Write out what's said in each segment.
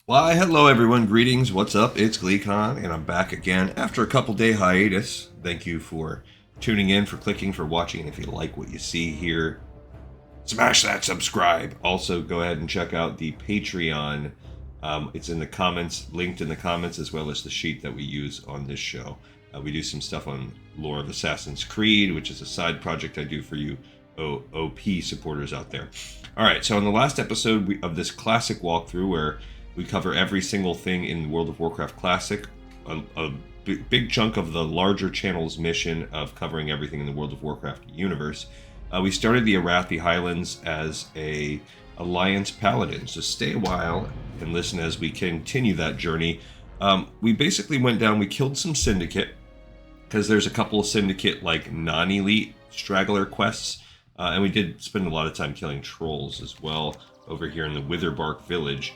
Why, hello everyone, greetings, what's up? It's GleeCon, and I'm back again after a couple day hiatus. Thank you for tuning in, for clicking, for watching, and if you like what you see here, smash that subscribe. Also, go ahead and check out the Patreon. It's in the comments, linked in the comments, as well as the sheet that we use on this show. We do some stuff on Lore of Assassin's Creed, which is a side project I do for you OP supporters out there. Alright, so in the last episode of this classic walkthrough where we cover every single thing in World of Warcraft Classic, a big chunk of the larger channel's mission of covering everything in the World of Warcraft universe. We started the Arathi Highlands as a Alliance Paladin, so stay a while and listen as we continue that journey. We basically went down, we killed some Syndicate, because there's a couple of Syndicate, like, non-elite straggler quests, and we did spend a lot of time killing trolls as well over here in the Witherbark village.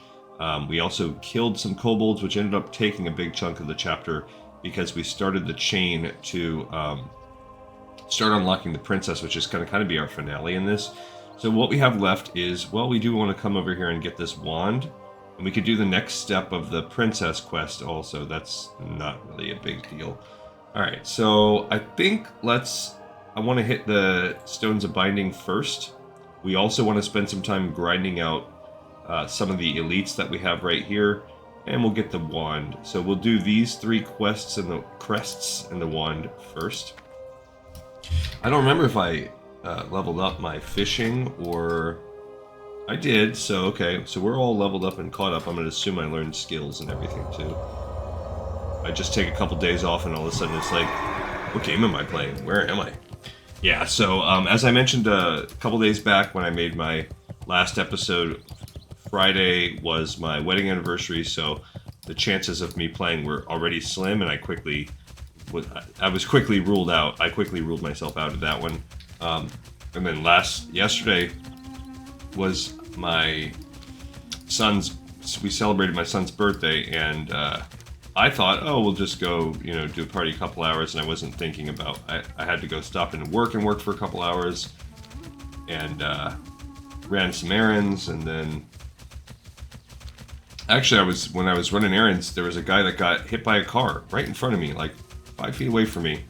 We also killed some kobolds, which ended up taking a big chunk of the chapter because we started the chain to start unlocking the princess, which is going to kind of be our finale in this. So what we have left is, well, we do want to come over here and get this wand, and we could do the next step of the princess quest also. That's not really a big deal. All right, so I think I want to hit the Stones of Binding first. We also want to spend some time grinding out some of the elites that we have right here, and we'll get the wand. So we'll do these three quests and the crests and the wand first. I don't remember if I leveled up my fishing, or I did. So okay, so we're all leveled up and caught up. I'm going to assume I learned skills and everything too. I just take a couple days off and all of a sudden it's like, what game am I playing? Where am I? Yeah, so as I mentioned a couple days back when I made my last episode, Friday was my wedding anniversary, so the chances of me playing were already slim, and I was quickly ruled out. I quickly ruled myself out of that one. And then yesterday was my we celebrated my son's birthday, and I thought, oh, we'll just go, do a party a couple hours, and I wasn't thinking about, I had to go stop and work for a couple hours, and ran some errands, and then actually, when I was running errands, there was a guy that got hit by a car right in front of me, like 5 feet away from me.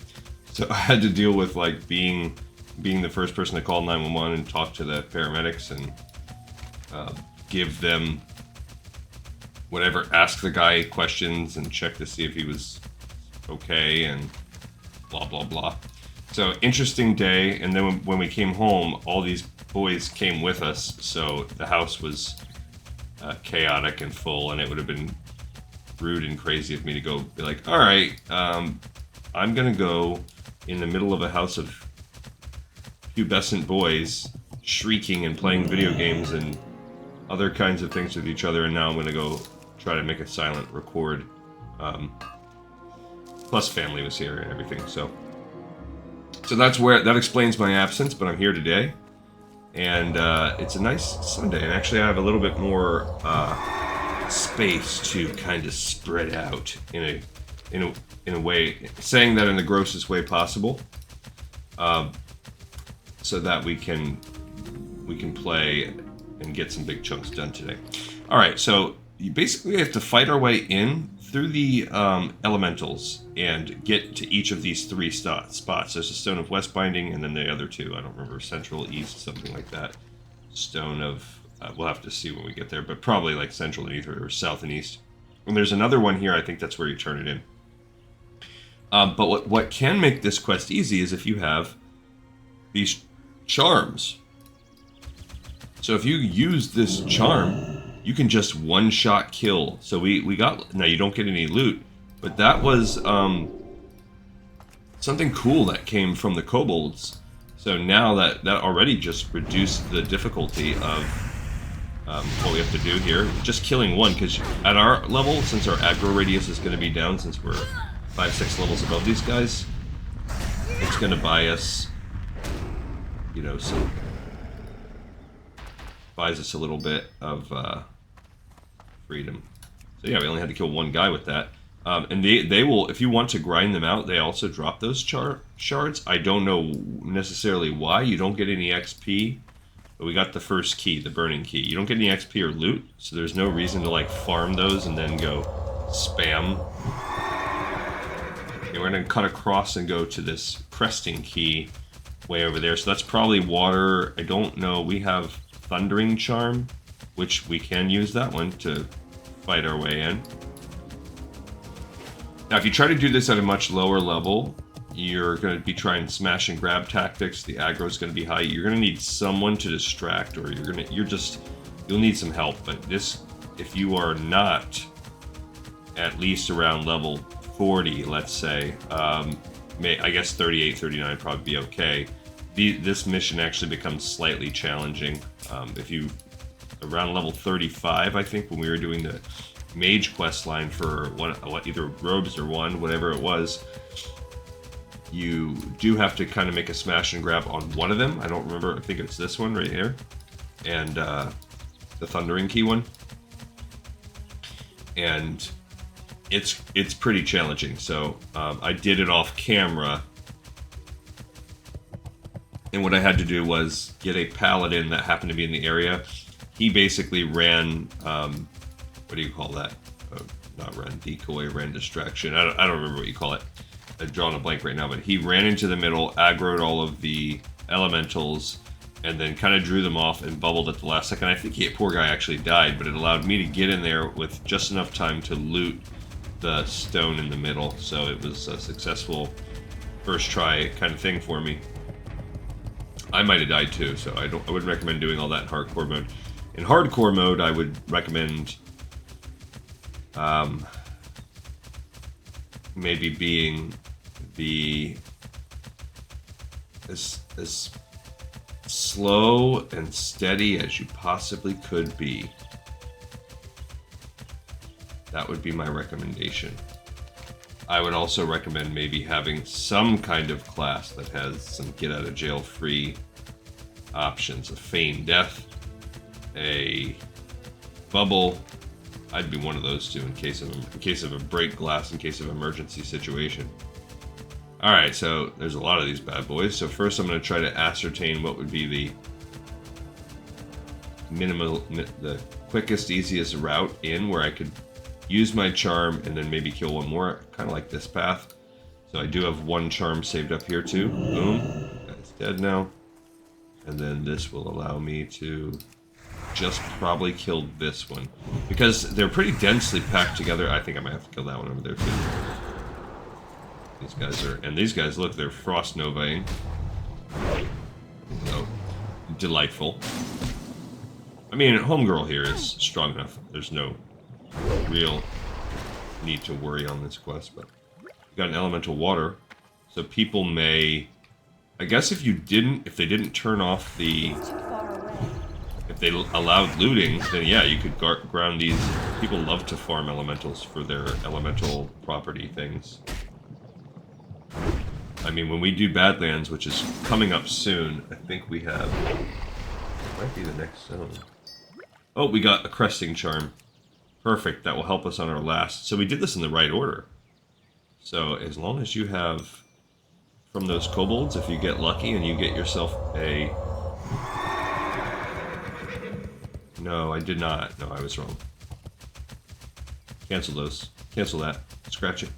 So I had to deal with like being the first person to call 911 and talk to the paramedics and give them whatever, ask the guy questions and check to see if he was okay and blah blah blah. So interesting day. And then when we came home, all these boys came with us, so the house was chaotic and full, and it would have been rude and crazy of me to go be like, all right, I'm gonna go in the middle of a house of pubescent boys shrieking and playing video games and other kinds of things with each other, and now I'm gonna go try to make a silent record. Plus family was here and everything, so that explains my absence, but I'm here today. And it's a nice Sunday, and actually I have a little bit more space to kind of spread out in a way, saying that in the grossest way possible, so that we can play and get some big chunks done today. All right, so you basically have to fight our way in through the elementals and get to each of these three spots. There's a Stone of West Binding, and then the other two, I don't remember, Central, East, something like that. Stone of, we'll have to see when we get there, but probably like Central and East, or South and East. And there's another one here, I think that's where you turn it in. But what can make this quest easy is if you have these charms. So if you use this charm, you can just one-shot kill. So we got, now you don't get any loot, but that was something cool that came from the kobolds. So now that already just reduced the difficulty of what we have to do here. Just killing one, because at our level, since our aggro radius is going to be down, since we're 5-6 levels above these guys, it's going to buy us, buys us a little bit of freedom. So yeah, we only had to kill one guy with that. And they will, if you want to grind them out, they also drop those shards. I don't know necessarily why. You don't get any XP But we got the first key, the burning key. You don't get any XP or loot, so there's no reason to like farm those and then go spam. Okay, we're gonna cut across and go to this cresting key way over there. So that's probably water. I don't know. We have Thundering Charm, which we can use that one to fight our way in. Now, if you try to do this at a much lower level, you're going to be trying smash and grab tactics. The aggro is going to be high. You're going to need someone to distract, or you'll need some help. But this, if you are not at least around level 40, let's say, I guess 38, 39 would probably be okay. This mission actually becomes slightly challenging. If you around level 35, I think, when we were doing the mage quest line for either robes or wand, whatever it was, you do have to kind of make a smash and grab on one of them. I don't remember. I think it's this one right here, and the Thundering Key one. And it's pretty challenging. So I did it off camera, and what I had to do was get a paladin that happened to be in the area. He basically ran, what do you call that? Not ran decoy, ran distraction. I don't remember what you call it. I've drawn a blank right now, but he ran into the middle, aggroed all of the elementals, and then kind of drew them off and bubbled at the last second. I think poor guy actually died, but it allowed me to get in there with just enough time to loot the stone in the middle. So it was a successful first try kind of thing for me. I might have died too, so I wouldn't recommend doing all that in hardcore mode. In hardcore mode, I would recommend maybe being as slow and steady as you possibly could be. That would be my recommendation. I would also recommend maybe having some kind of class that has some get-out-of-jail-free options. A feign death, a bubble. I'd be one of those two in case of a break glass, in case of emergency situation. All right, so there's a lot of these bad boys. So first, I'm going to try to ascertain what would be the quickest, easiest route in, where I could use my charm and then maybe kill one more, kind of like this path. So I do have one charm saved up here too. Boom, that's dead now. And then this will allow me to just probably kill this one, because they're pretty densely packed together. I think I might have to kill that one over there too. These guys, look, they're frost novaing. So delightful. I mean, homegirl here is strong enough. There's no real need to worry on this quest, but we got an elemental water, so people may, I guess, if they didn't turn off the, if they allowed looting, then yeah, you could ground these. People love to farm elementals for their elemental property things. I mean, when we do Badlands, which is coming up soon, I think we have, it might be the next zone. Oh, we got a cresting charm. Perfect, that will help us on our last. So we did this in the right order. So as long as you have, from those kobolds, if you get lucky and you get yourself a... No, I did not. No, I was wrong. Cancel those. Cancel that. Scratch it.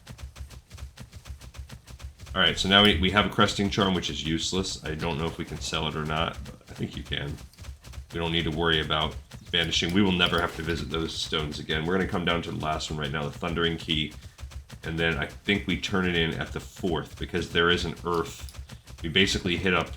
Alright, so now we have a cresting charm, which is useless. I don't know if we can sell it or not, but I think you can. We don't need to worry about banishing. We will never have to visit those stones again. We're going to come down to the last one right now, the Thundering Key. And then I think we turn it in at the fourth, because there is an earth. We basically hit up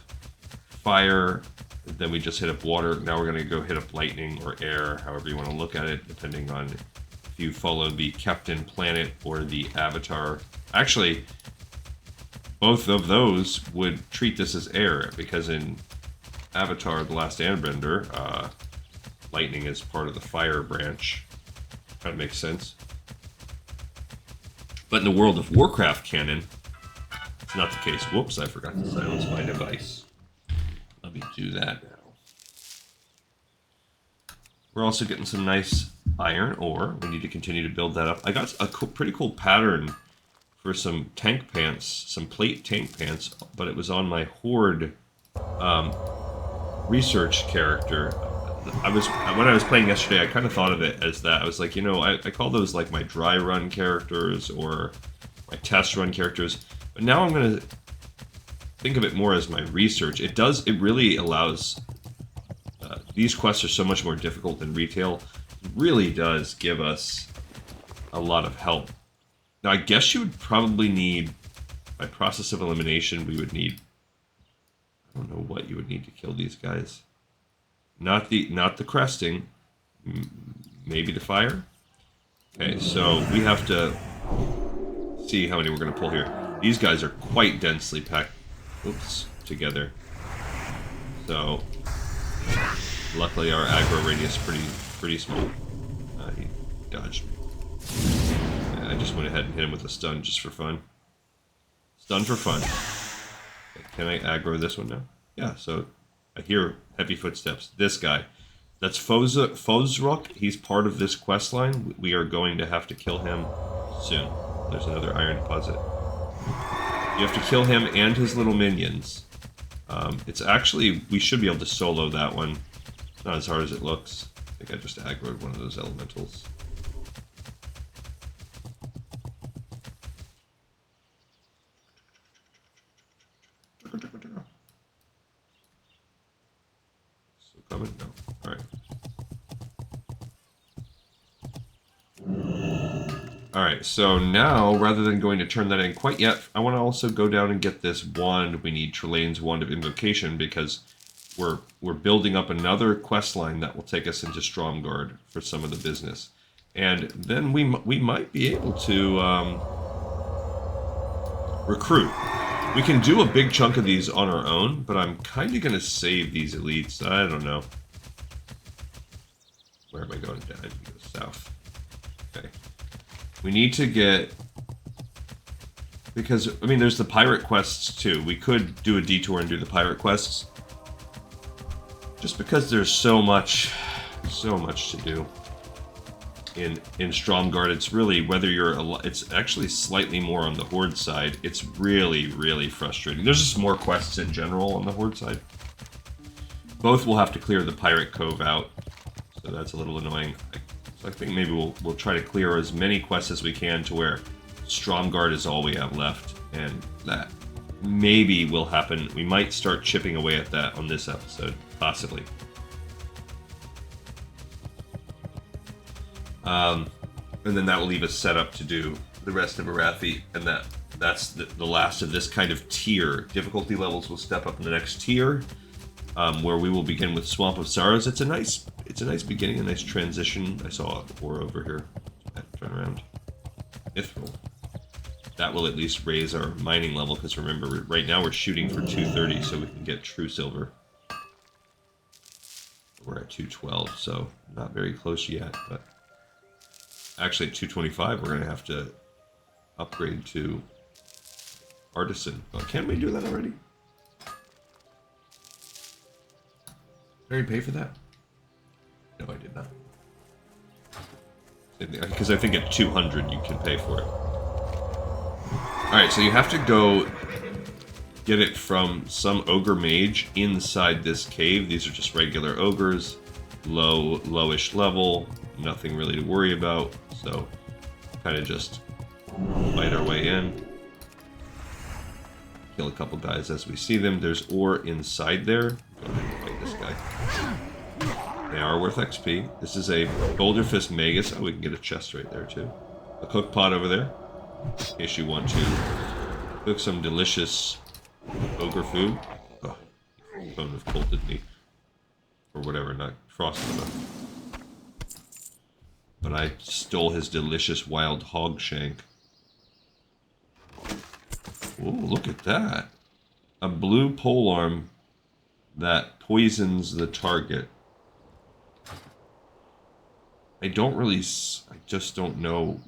fire, then we just hit up water. Now we're going to go hit up lightning or air, however you want to look at it, depending on if you follow the Captain Planet or the Avatar. Actually, both of those would treat this as air, because in Avatar, The Last Airbender, lightning is part of the fire branch. That makes sense. But in the world of Warcraft canon, it's not the case. Whoops, I forgot to silence my device. Let me do that now. We're also getting some nice iron ore. We need to continue to build that up. I got a pretty cool pattern for some tank pants, some plate tank pants, but it was on my horde research character. When I was playing yesterday, I kind of thought of it as that. I was like, you know, I call those like my dry run characters or my test run characters. But now I'm gonna think of it more as my research. It really allows. These quests are so much more difficult than retail. It really does give us a lot of help. Now, I guess you would probably need, by process of elimination, we would need. I don't know what you would need to kill these guys. Not the cresting, maybe the fire. Okay, so we have to see how many we're going to pull here. These guys are quite densely packed. Oops, together. So, luckily our aggro radius is pretty small. He dodged me. I just went ahead and hit him with a stun just for fun. Stun for fun. Okay, can I aggro this one now? Yeah, so I hear heavy footsteps. This guy. That's Fozruk. He's part of this quest line. We are going to have to kill him soon. There's another iron deposit. You have to kill him and his little minions. It's actually, we should be able to solo that one. Not as hard as it looks. I think I just aggroed one of those elementals. Still coming? No. Alright. Alright, so now, rather than going to turn that in quite yet, I want to also go down and get this wand. We need Trelane's Wand of Invocation, because we're building up another quest line that will take us into Stromgarde for some of the business. And then we might be able to recruit. We can do a big chunk of these on our own, but I'm kind of going to save these elites. I don't know. Where am I going down? I need to go south. Okay. We need to get... Because, I mean, there's the pirate quests, too. We could do a detour and do the pirate quests. Just because there's so much to do in Stromgarde. It's really, whether you're it's actually slightly more on the Horde side. It's really, really frustrating. There's just more quests in general on the Horde side. Both will have to clear the Pirate Cove out, so that's a little annoying. So I think maybe we'll try to clear as many quests as we can to where Stromgarde is all we have left, and that maybe will happen. We might start chipping away at that on this episode, possibly. And then that will leave us set up to do the rest of Arathi, and that's the last of this kind of tier. Difficulty levels will step up in the next tier, where we will begin with Swamp of Sorrows. It's a nice beginning, a nice transition. I saw a war over here. Turn around. Mithril. That will at least raise our mining level, because remember, right now we're shooting for 230, so we can get true silver. We're at 212, so not very close yet, but actually at 225 we're going to have to upgrade to Artisan. Oh, can't we do that already? Did I already pay for that? No, I did not. Because I think at 200 you can pay for it. Alright, so you have to go get it from some ogre mage inside this cave. These are just regular ogres, lowish level, nothing really to worry about, so kind of just fight our way in. Kill a couple guys as we see them. There's ore inside there. Go ahead and fight this guy. They are worth XP. This is a Boulder Fist Magus. Oh, we can get a chest right there too. A cook pot over there, in case you want to cook some delicious ogre food. Oh, phone have bolted me. Or whatever, not frosted enough. But I stole his delicious wild hog shank. Oh, look at that. A blue polearm that poisons the target. I just don't know.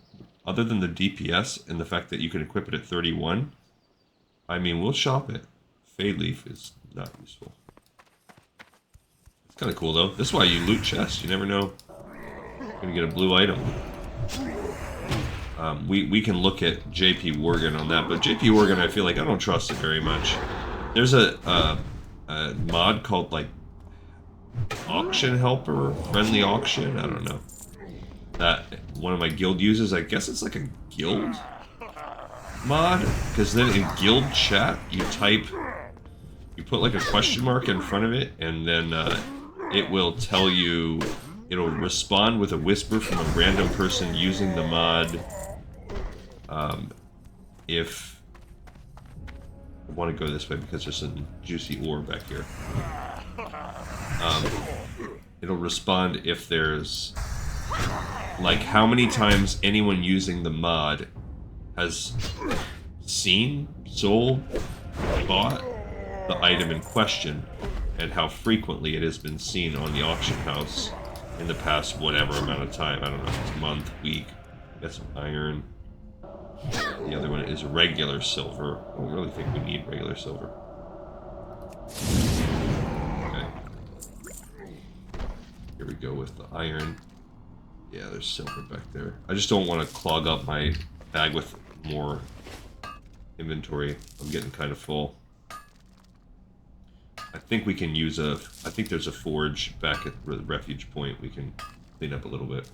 Other than the DPS and the fact that you can equip it at 31, I mean, we'll shop it. Fade Leaf is not useful. It's kind of cool, though. This is why you loot chests. You never know. You're going to get a blue item. We can look at JP Worgen on that, but JP Worgen, I feel like I don't trust it very much. There's a mod called, like, auction helper, friendly auction, I don't know. That one of my guild uses, I guess it's like a guild mod, because then in guild chat, you put like a question mark in front of it, and then it will tell you, it'll respond with a whisper from a random person using the mod. If I want to go this way because there's some juicy ore back here. It'll respond if there's like how many times anyone using the mod has seen, sold, bought the item in question, and how frequently it has been seen on the auction house in the past whatever amount of time. I don't know if it's a month, week. Got some iron. The other one is regular silver. I don't really think we need regular silver. Okay. Here we go with the iron. Yeah, there's silver back there. I just don't want to clog up my bag with more inventory. I'm getting kind of full. I think we can use I think there's a forge back at the refuge point. We can clean up a little bit.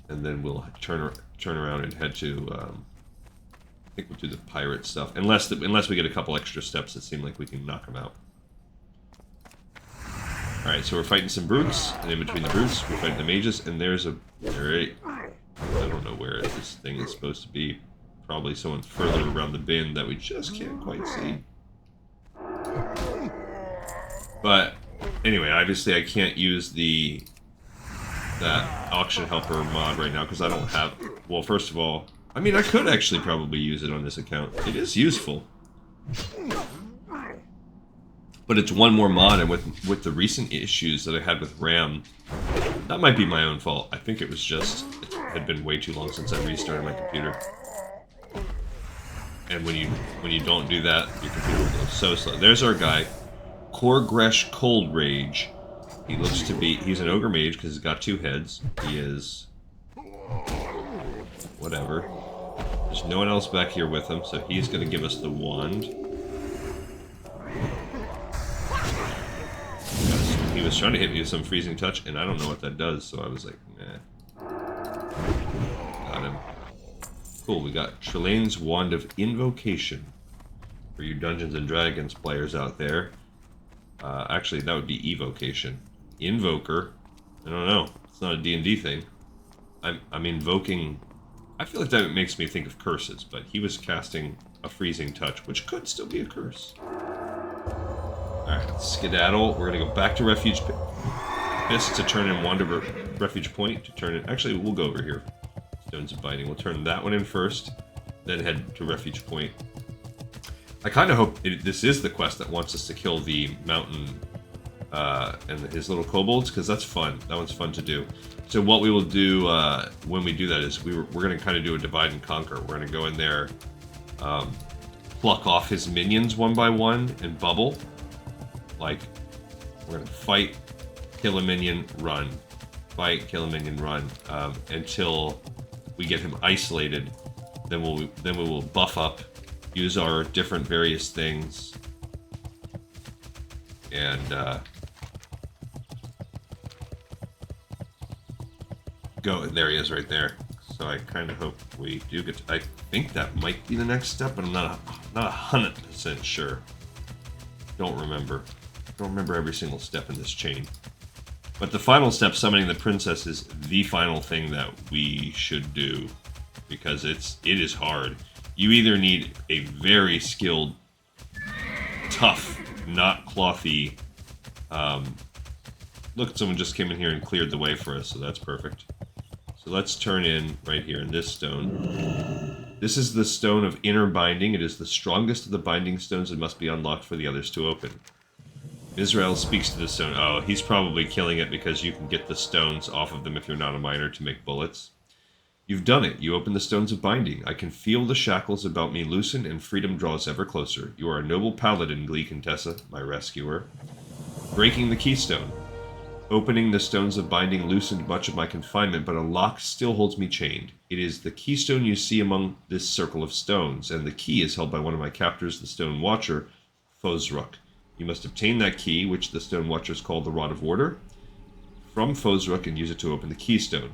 And then we'll turn around and head to, I think we'll do the pirate stuff. Unless we get a couple extra steps that seem like we can knock them out. Alright, so we're fighting some brutes, and in between the brutes, we're fighting the mages, and there's a... Alright. I don't know where this thing is supposed to be. Probably someone further around the bend that we just can't quite see. But, anyway, obviously I can't use that auction helper mod right now because I don't have... Well, first of all, I mean, I could actually probably use it on this account. It is useful. But it's one more mod, and with the recent issues that I had with RAM, that might be my own fault. I think it was just... It had been way too long since I restarted my computer. And when you don't do that, your computer will go so slow. There's our guy. Korgresh Cold Rage. He looks to be... He's an ogre mage because he's got two heads. He is... Whatever. There's no one else back here with him, so he's going to give us the wand. He was trying to hit me with some freezing touch, and I don't know what that does, so I was like, nah. Got him. Cool, we got Trelane's Wand of Invocation. For you Dungeons and Dragons players out there. Actually, that would be Evocation. Invoker. I don't know. It's not a D&D thing. I'm invoking... I feel like that makes me think of curses, but he was casting a freezing touch, which could still be a curse. Alright, let's skedaddle. We're going to go back to Refuge Fist to turn in Wand of Refuge Point. To turn in... Actually, we'll go over here. Stones of Binding. We'll turn that one in first, then head to Refuge Point. I kind of hope this is the quest that wants us to kill the mountain and his little kobolds, because that's fun. That one's fun to do. So what we will do when we do that is we're going to kind of do a divide and conquer. We're going to go in there, pluck off his minions one by one, and bubble. Like, we're going to fight, kill a minion, run. Fight, kill a minion, run. Until we get him isolated. Then we will buff up, use our different various things, and go. There he is, right there. So I kind of hope we do get to... I think that might be the next step, but I'm not 100% sure. Don't remember every single step in this chain. But the final step, summoning the princess, is the final thing that we should do, because it is hard. You either need a very skilled, tough, not clothy... Look, someone just came in here and cleared the way for us, so that's perfect. So let's turn in right here in this stone. This is the stone of inner binding. It is the strongest of the binding stones and must be unlocked for the others to open. Myzrael speaks to the stone. Oh, he's probably killing it because you can get the stones off of them if you're not a miner to make bullets. You've done it. You open the stones of binding. I can feel the shackles about me loosen, and freedom draws ever closer. You are a noble paladin, Glee Contessa, my rescuer. Breaking the keystone. Opening the stones of binding loosened much of my confinement, but a lock still holds me chained. It is the keystone you see among this circle of stones, and the key is held by one of my captors, the Stone Watcher, Fozruk. You must obtain that key, which the Stone Watchers call the Rod of Order, from Fozruk and use it to open the Keystone.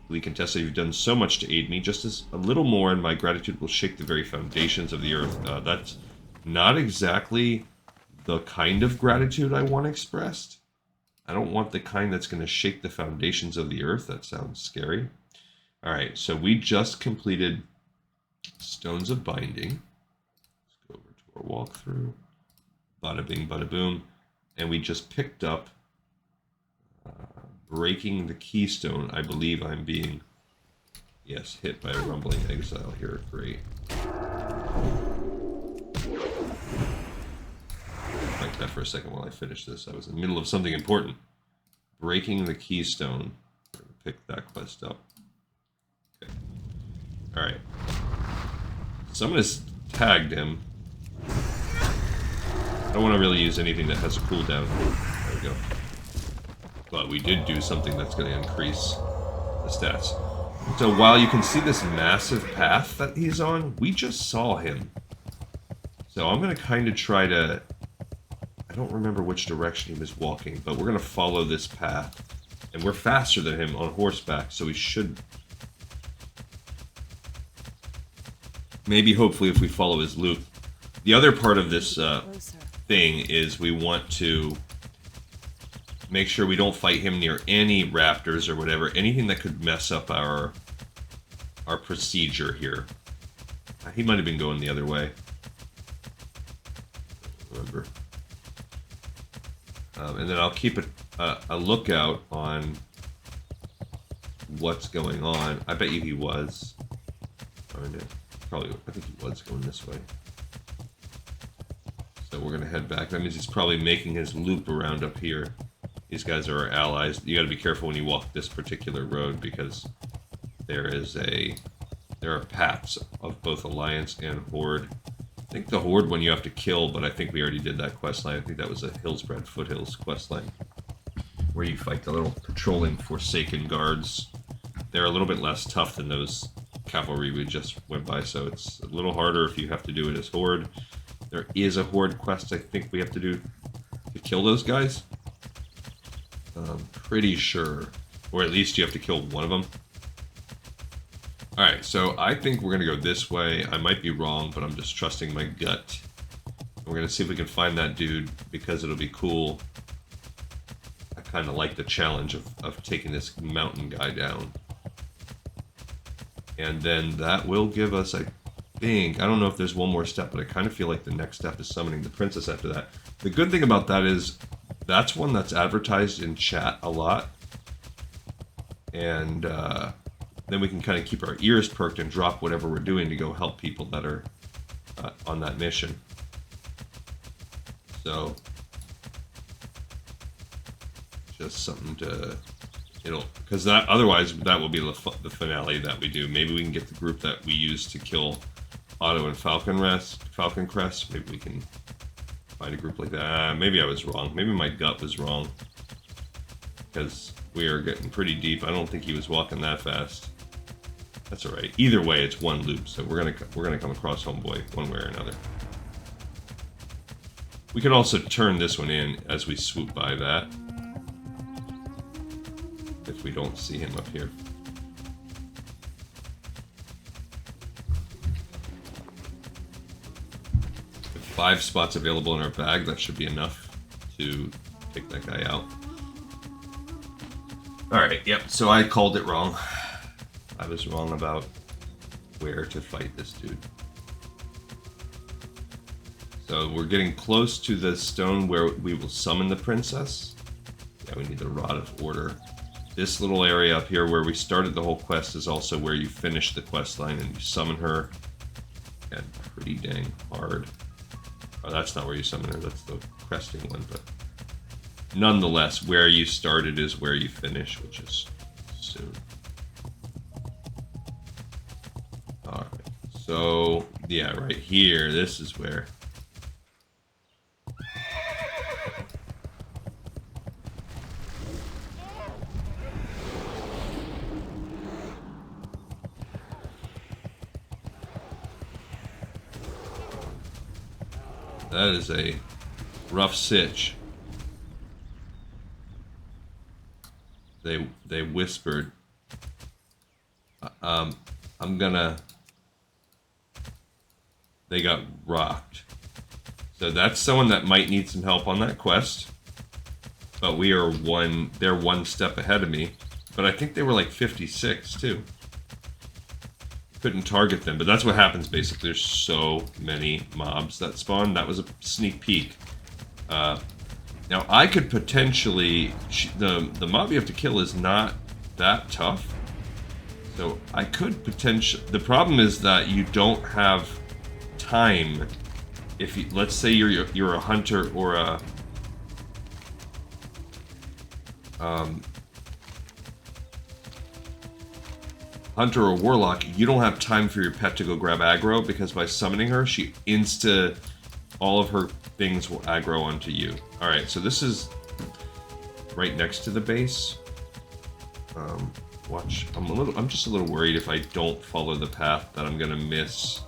Lee Contessa, you've done so much to aid me. Just as a little more, and my gratitude will shake the very foundations of the earth. That's not exactly the kind of gratitude I want expressed. I don't want the kind that's going to shake the foundations of the earth. That sounds scary. All right, so we just completed Stones of Binding. Let's go over to our walkthrough. Bada bing, bada boom. And we just picked up Breaking the Keystone. I believe I'm being, yes, hit by a rumbling exile here. Great. Like that for a second while I finish this. I was in the middle of something important. Breaking the Keystone. We're going to pick that quest up. Okay. Alright. Someone has tagged him. I don't want to really use anything that has a cooldown. There we go. But we did do something that's going to increase the stats. So while you can see this massive path that he's on, we just saw him. So I'm going to kind of try to... I don't remember which direction he was walking, but we're going to follow this path. And we're faster than him on horseback, so we should... Maybe, hopefully, if we follow his loop. The other part of this thing is we want to make sure we don't fight him near any raptors or whatever, anything that could mess up our procedure here. He might have been going the other way. Remember. And then I'll keep a lookout on what's going on. I bet you he was. I think he was going this way. So we're going to head back. That means he's probably making his loop around up here. These guys are our allies. You got to be careful when you walk this particular road because there are paths of both Alliance and Horde. I think the Horde one you have to kill, but I think we already did that quest line. I think that was a Hillspread Foothills quest line where you fight the little patrolling Forsaken guards. They're a little bit less tough than those cavalry we just went by, so it's a little harder if you have to do it as Horde. There is a Horde quest I think we have to do to kill those guys. I'm pretty sure. Or at least you have to kill one of them. Alright, so I think we're going to go this way. I might be wrong, but I'm just trusting my gut. We're going to see if we can find that dude, because it'll be cool. I kind of like the challenge of taking this mountain guy down. And then that will give us, I think, I don't know if there's one more step, but I kind of feel like the next step is summoning the princess after that. The good thing about that is, that's one that's advertised in chat a lot. And then we can kind of keep our ears perked and drop whatever we're doing to go help people that are on that mission. So, just something to, because that otherwise that will be the finale that we do. Maybe we can get the group that we use to kill Otto and Falcon Crest. Maybe we can find a group like that. Maybe I was wrong. Maybe my gut was wrong. Because we are getting pretty deep. I don't think he was walking that fast. That's alright. Either way, it's one loop, so we're gonna come across Homeboy one way or another. We can also turn this one in as we swoop by that. If we don't see him up here. With 5 spots available in our bag, that should be enough to take that guy out. Alright, yep, so I called it wrong. I was wrong about where to fight this dude. So we're getting close to the stone where we will summon the princess. Yeah, we need the Rod of Order. This little area up here where we started the whole quest is also where you finish the quest line and you summon her. And pretty dang hard. Oh, that's not where you summon her, that's the cresting one, but nonetheless, where you started is where you finish, which is soon. Alright, so, yeah, right here, this is where. That is a Rough sitch. They whispered. I'm gonna... They got rocked. So that's someone that might need some help on that quest. But we are they're one step ahead of me. But I think they were like 56 too. Couldn't target them, but that's what happens basically. There's so many mobs that spawn. That was a sneak peek. Now I could potentially... The mob you have to kill is not that tough. So I could potentially... The problem is that you don't have time. If you, let's say you're a hunter or a hunter or warlock, you don't have time for your pet to go grab aggro, because by summoning her, she all of her things will aggro onto you. Alright, so this is right next to the base. Watch, I'm just a little worried if I don't follow the path that I'm gonna miss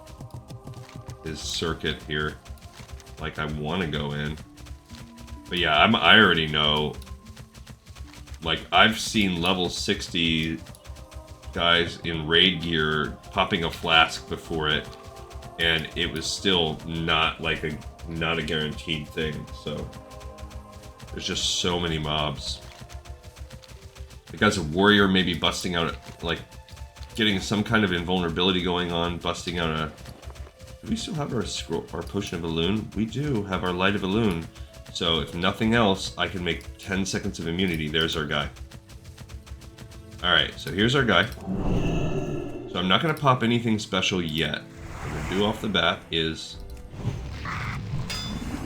his circuit here, like I want to go in. But yeah, I already know. Like, I've seen level 60 guys in raid gear popping a flask before it, and it was still not a guaranteed thing. So there's just so many mobs. The guy's a warrior, maybe busting out, like, getting some kind of invulnerability going on, busting out a... Do we still have our potion of Elune? We do have our light of Elune. So if nothing else, I can make 10 seconds of immunity. There's our guy. Alright, so here's our guy. So I'm not going to pop anything special yet. What I'm going to do off the bat is...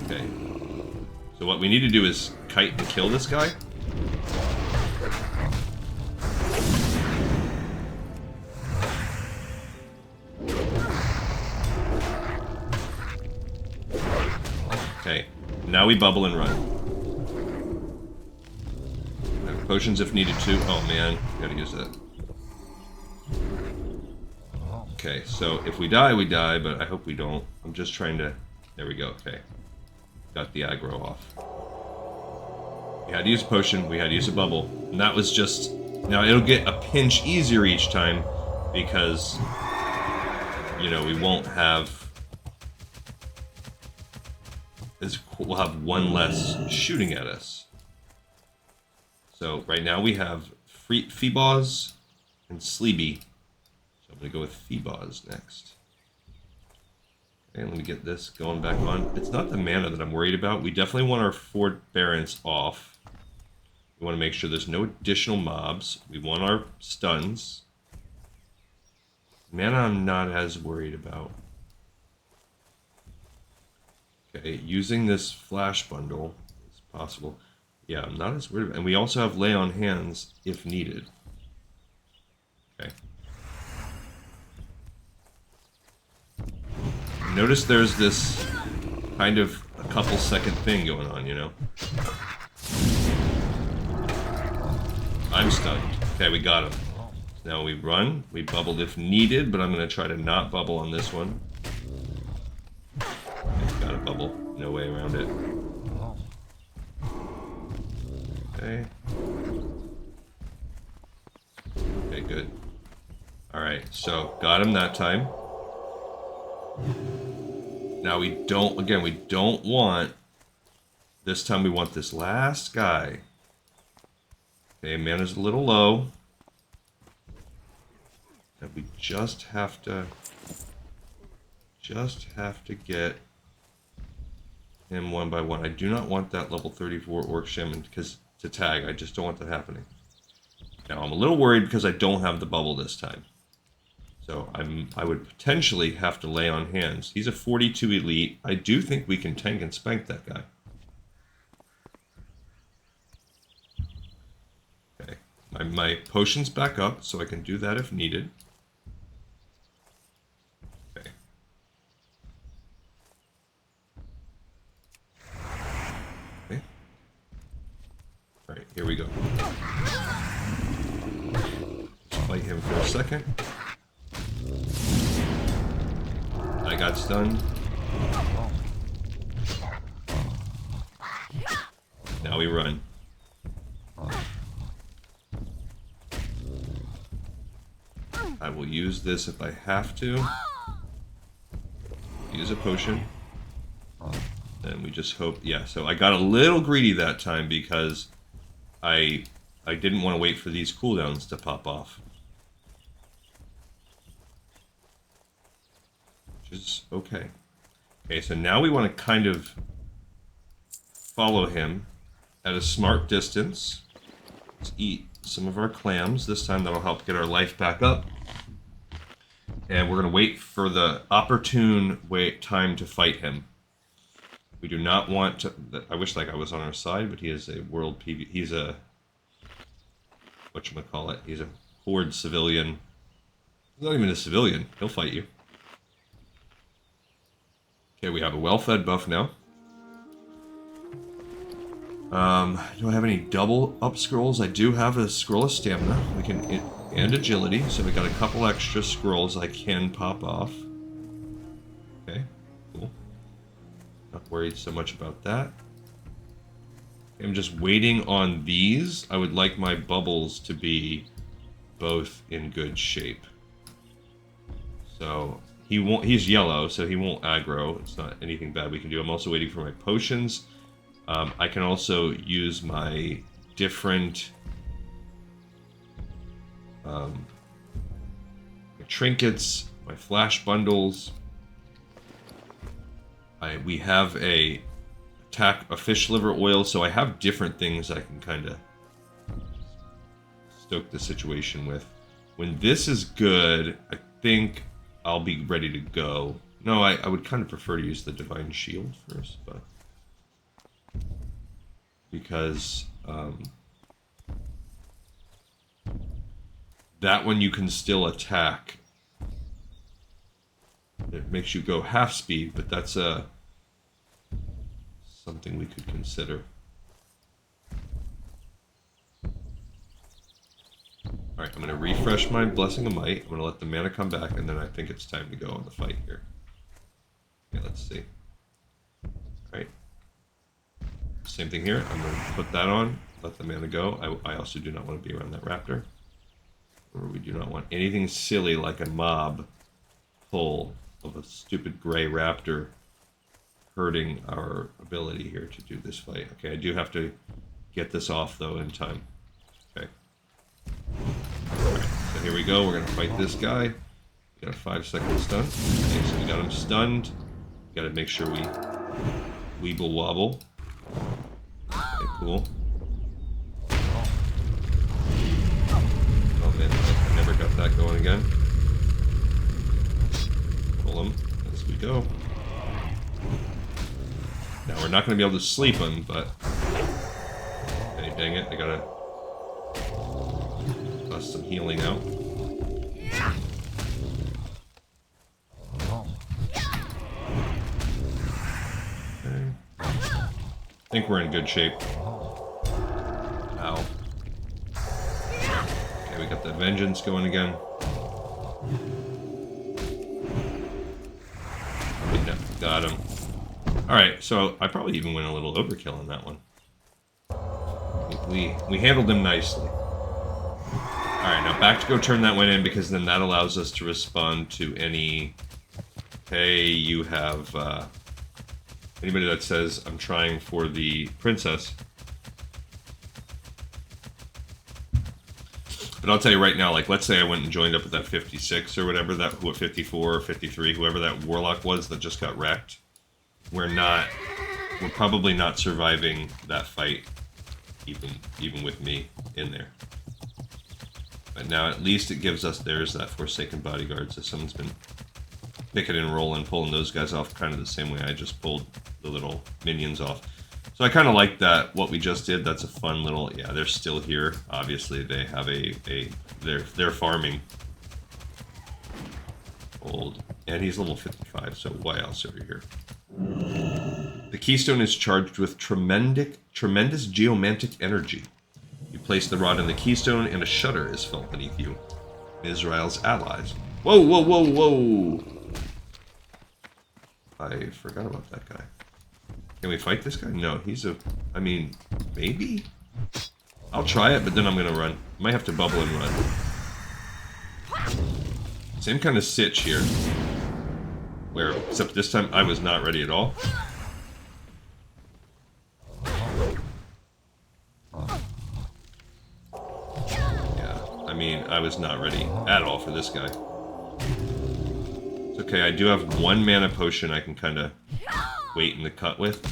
Okay. So what we need to do is kite and kill this guy. Okay, now we bubble and run. Have potions if needed too. Oh man, gotta use that. Okay, so if we die, we die, but I hope we don't. I'm just trying to... There we go, okay. Got the aggro off. We had to use a potion, we had to use a bubble. And that was just... Now, it'll get a pinch easier each time, because... You know, we won't have... We'll have one less shooting at us. So right now we have Feeboz and Sleeby. So I'm going to go with Feeboz next. Okay, let me get this going back on. It's not the mana that I'm worried about. We definitely want our forbearance off. We want to make sure there's no additional mobs. We want our stuns. Mana I'm not as worried about. Okay, using this flash bundle is possible. Yeah, I'm not as worried about it. And we also have lay on hands if needed. Okay. Notice there's this kind of a couple second thing going on, you know? I'm stunned. Okay, we got him. Now we run. We bubbled if needed, but I'm going to try to not bubble on this one. Got a bubble. No way around it. Okay. Okay, good. Alright, so got him that time. Now we don't, again, we don't want, this time we want this last guy. Okay, mana's a little low. And we just have to get him one by one. I do not want that level 34 Orc Shaman to tag. I just don't want that happening. Now I'm a little worried because I don't have the bubble this time. So I would potentially have to lay on hands. He's a 42 elite. I do think we can tank and spank that guy. Okay. My potion's back up, so I can do that if needed. Okay. Okay. Alright, here we go. Let's fight him for a second. I got stunned. Now we run. I will use this if I have to. Use a potion. And we just hope... Yeah, so I got a little greedy that time because I didn't want to wait for these cooldowns to pop off. Which is okay. Okay, so now we want to kind of follow him at a smart distance. Let's eat some of our clams. This time that'll help get our life back up. And we're going to wait for the opportune time to fight him. We do not want to... I wish that guy was on our side, but he is a world PV... He's a... whatchamacallit? He's a horde civilian. He's not even a civilian. He'll fight you. Okay, we have a well-fed buff now. Do I have any double up scrolls? I do have a scroll of stamina. We can... and agility, so we got a couple extra scrolls I can pop off. Okay, cool. Not worried so much about that. I'm just waiting on these. I would like my bubbles to be both in good shape. So he won't. He's yellow, so he won't aggro. It's not anything bad we can do. I'm also waiting for my potions. I can also use my different my trinkets, my flash bundles. We have a fish liver oil, so I have different things I can kind of stoke the situation with. When this is good, I think I'll be ready to go. No, I would kind of prefer to use the Divine Shield first, but because that one you can still attack. It makes you go half speed, but that's something we could consider. Alright, I'm going to refresh my Blessing of Might. I'm going to let the mana come back, and then I think it's time to go on the fight here. Okay, let's see. Alright. Same thing here. I'm going to put that on, let the mana go. I also do not want to be around that raptor. Or we do not want anything silly like a mob pull of a stupid gray raptor hurting our ability here to do this fight. Okay, I do have to get this off, though, in time. Okay. Alright, so here we go. We're going to fight this guy. We got a 5-second stun. Okay, so we got him stunned. Got to make sure we weeble wobble. Okay, cool. Oh man, I never got that going again. Pull him as we go. Now we're not going to be able to sleep him, but... Hey, dang it, I gotta bust some healing out. Okay. I think we're in good shape. Ow. Okay, we got the vengeance going again. Got him. Alright, so I probably even went a little overkill on that one. We handled him nicely. Alright, now back to go turn that one in, because then that allows us to respond to any... Hey, you have... anybody that says, I'm trying for the princess. But I'll tell you right now, like, let's say I went and joined up with that 56 or whatever, that 54 or 53, whoever that warlock was that just got wrecked. We're probably not surviving that fight, even with me in there. But now at least it gives us, there's that Forsaken Bodyguard, so someone's been picking and rolling, pulling those guys off kind of the same way I just pulled the little minions off. So I kind of like that, what we just did. That's a fun little, yeah, they're still here. Obviously they have they're farming. Old, and he's level 55, so why else over here? The Keystone is charged with tremendous geomantic energy. You place the rod in the Keystone, and a shudder is felt beneath you. Myzrael's allies. Whoa, whoa, whoa, whoa! I forgot about that guy. Can we fight this guy? No, he's a... I mean, maybe? I'll try it, but then I'm gonna run. Might have to bubble and run. Same kind of sitch here. Where, except this time I was not ready at all. Yeah, I mean, I was not ready at all for this guy. It's okay, I do have 1 mana potion I can kind of wait in the cut with.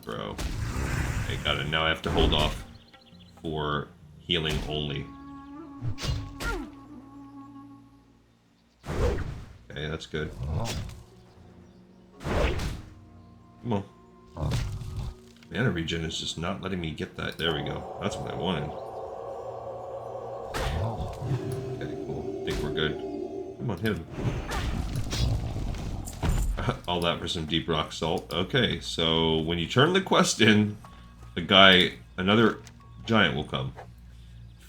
Bro. I got it. Now I have to hold off for healing only. Okay, that's good. Come on. Mana regen is just not letting me get that. There we go. That's what I wanted. Okay, cool. I think we're good. Come on, hit him. All that for some deep rock salt. Okay, so when you turn the quest in, another giant will come.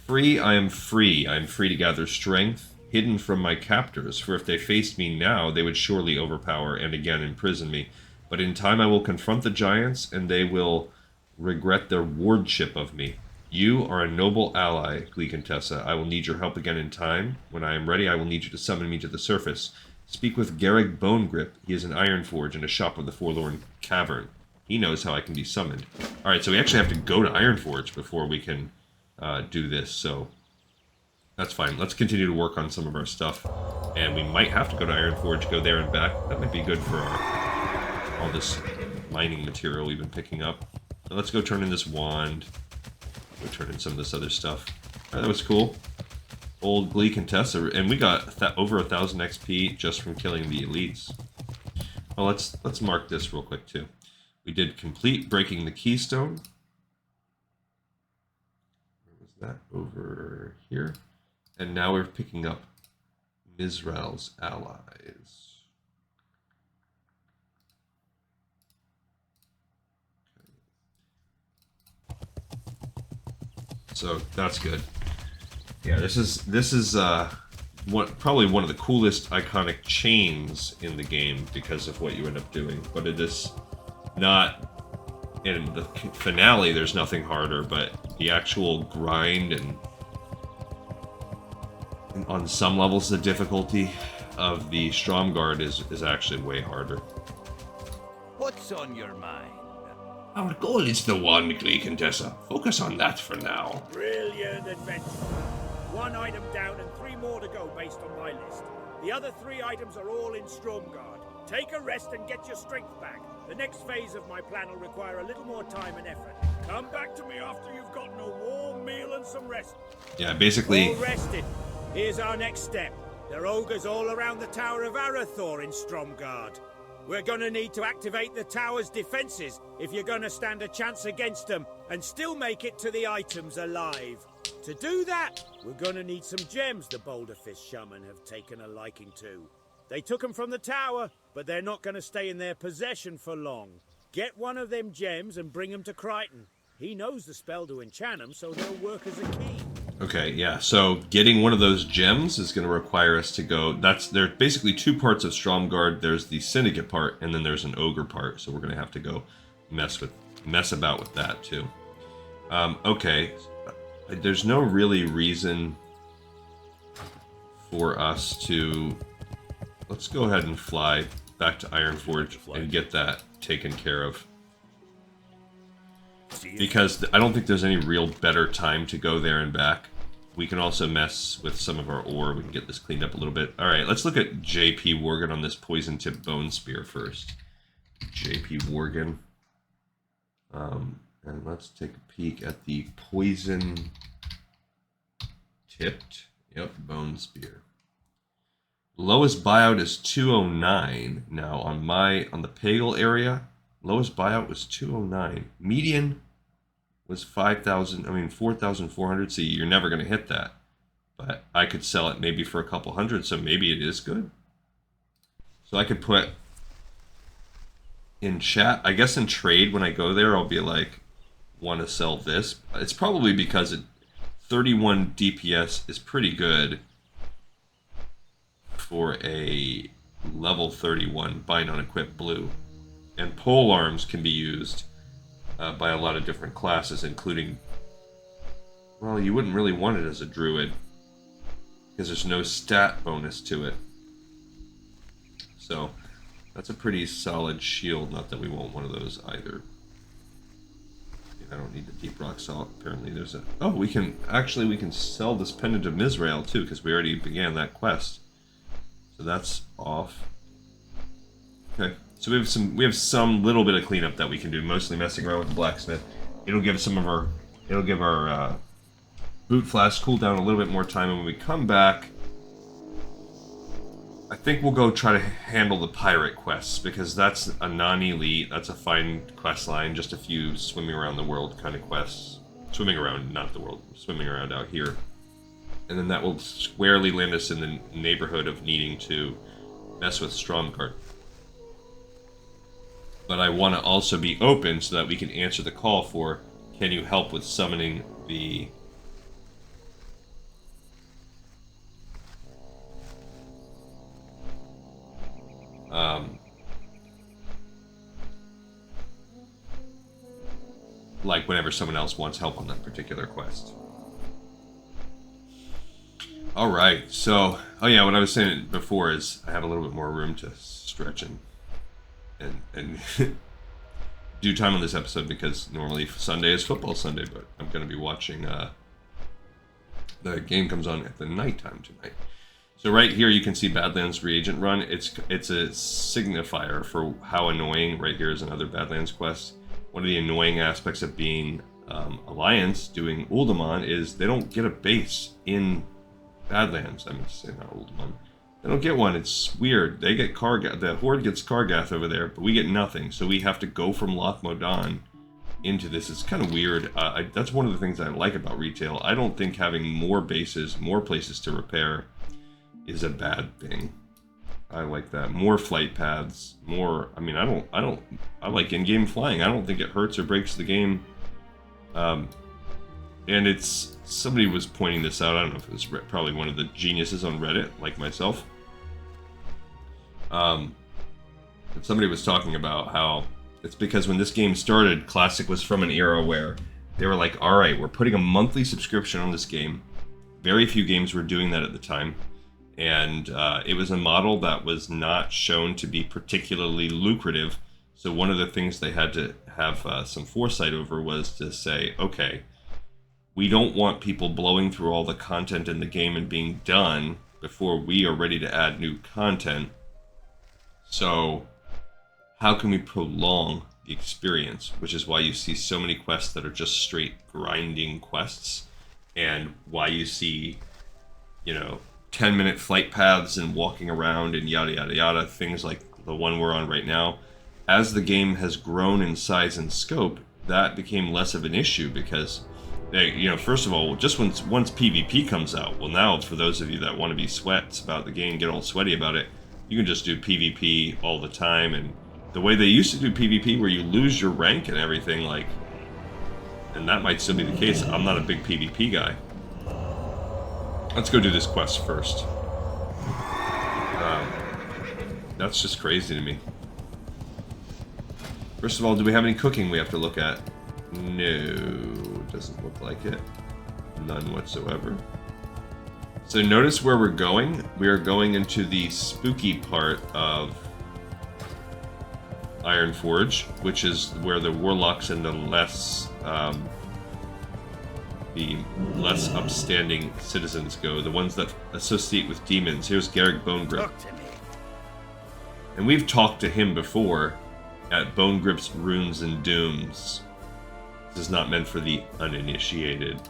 Free, I am free. I am free to gather strength, hidden from my captors, for if they faced me now, they would surely overpower and again imprison me. But in time I will confront the giants, and they will regret their wardship of me. You are a noble ally, Glee Contessa. I will need your help again in time. When I am ready, I will need you to summon me to the surface. Speak with Garrick Bonegrip. He is an iron forge in a shop of the Forlorn Cavern. He knows how I can be summoned. Alright, so we actually have to go to Ironforge before we can do this, so that's fine. Let's continue to work on some of our stuff. And we might have to go to Ironforge, go there and back. That might be good for all this mining material we've been picking up. So let's go turn in this wand. Go turn in some of this other stuff. Alright, that was cool. Old Glee Contessa, and we got over 1,000 XP just from killing the elites. Well, let's mark this real quick too. We did complete breaking the Keystone. Where was that? Over here. And now we're picking up Myzrael's allies. So that's good. Yeah, this is probably one of the coolest iconic chains in the game because of what you end up doing. But it is not in the finale. There's nothing harder, but the actual grind and on some levels the difficulty of the Stromgarde is actually way harder. What's on your mind? Our goal is the one, Glee Contessa. Focus on that for now. Brilliant adventure. 1 item down and 3 more to go based on my list. The other 3 items are all in Stromgarde. Take a rest and get your strength back. The next phase of my plan will require a little more time and effort. Come back to me after you've gotten a warm meal and some rest. Yeah, basically... All rested. Here's our next step. There are ogres all around the Tower of Arathi in Stromgarde. We're gonna need to activate the tower's defenses if you're gonna stand a chance against them and still make it to the items alive. To do that, we're gonna need some gems the Boulderfist Shaman have taken a liking to. They took them from the tower, but they're not gonna stay in their possession for long. Get one of them gems and bring them to Crichton. He knows the spell to enchant them, so they'll work as a key. Okay, yeah, so getting one of those gems is going to require us to go... There are basically 2 parts of Stromgarde. There's the Syndicate part, and then there's an Ogre part, so we're going to have to go mess about with that, too. Okay, there's no really reason for us to... Let's go ahead and fly back to Ironforge and get that taken care of. Because I don't think there's any real better time to go there and back. We can also mess with some of our ore. We can get this cleaned up a little bit. Alright, let's look at JP Worgen on this Poison Tip Bone Spear first. JP Worgen. And let's take a peek at the Poison Tipped. Yep, Bone Spear. Lowest buyout is 209. Now on the Pagel area, lowest buyout was 209. Median was 4,400. See, you're never going to hit that. But I could sell it maybe for a couple hundred, so maybe it is good. So I could put in chat, I guess in trade when I go there, I'll be like, want to sell this. It's probably because 31 DPS is pretty good for a level 31 bind on equip blue. And pole arms can be used by a lot of different classes, including... Well, you wouldn't really want it as a druid, because there's no stat bonus to it. So, that's a pretty solid shield. Not that we want one of those either. I don't need the deep rock salt. Apparently there's a... Oh, we can sell this pendant of Myzrael too, because we already began that quest. So that's off. Okay, so we have some little bit of cleanup that we can do, mostly messing around with the blacksmith. It'll give our boot flask cooldown a little bit more time, and when we come back, I think we'll go try to handle the pirate quests, because that's a non-elite, that's a fine quest line, just a few swimming around the world kind of quests. Swimming around, not the world, swimming around out here. And then that will squarely land us in the neighborhood of needing to mess with Stromgarde. But I want to also be open so that we can answer the call for, can you help with summoning the... like whenever someone else wants help on that particular quest. Alright, so, oh yeah, what I was saying before is I have a little bit more room to stretch and do time on this episode, because normally Sunday is football Sunday, but I'm going to be watching, the game comes on at the nighttime tonight. So right here you can see Badlands reagent run. It's a signifier for how annoying. Right here is another Badlands quest. One of the annoying aspects of being Alliance doing Uldaman is they don't get a base in Badlands. I meant to say not Uldaman. They don't get one. It's weird. They get Kargath. The Horde gets Kargath over there, but we get nothing. So we have to go from Loch Modan into this. It's kind of weird. That's one of the things I like about retail. I don't think having more bases, more places to repair, is a bad thing. I like that. More flight paths, more... I mean, I like in-game flying. I don't think it hurts or breaks the game. And it's... Somebody was pointing this out. I don't know if it was probably one of the geniuses on Reddit, like myself. But somebody was talking about how it's because when this game started, Classic was from an era where they were like, alright, we're putting a monthly subscription on this game. Very few games were doing that at the time. And it was a model that was not shown to be particularly lucrative. So one of the things they had to have some foresight over was to say, okay, we don't want people blowing through all the content in the game and being done before we are ready to add new content. So how can we prolong the experience? Which is why you see so many quests that are just straight grinding quests, and why you see, 10-minute flight paths and walking around and yada yada yada, things like the one we're on right now. As the game has grown in size and scope, that became less of an issue, because first of all, just once PvP comes out, well, now for those of you that want to be sweats about the game, get all sweaty about it, you can just do PvP all the time. And the way they used to do PvP, where you lose your rank and everything, and that might still be the case. I'm not a big PvP guy. Let's go do this quest first. That's just crazy to me. First of all, do we have any cooking we have to look at? No, doesn't look like it. None whatsoever. So notice where we're going. We are going into the spooky part of Ironforge, which is where the warlocks and the less upstanding citizens go, the ones that associate with demons. Here's Garrick Bonegrip. And we've talked to him before at Bonegrip's Runes and Dooms. This is not meant for the uninitiated.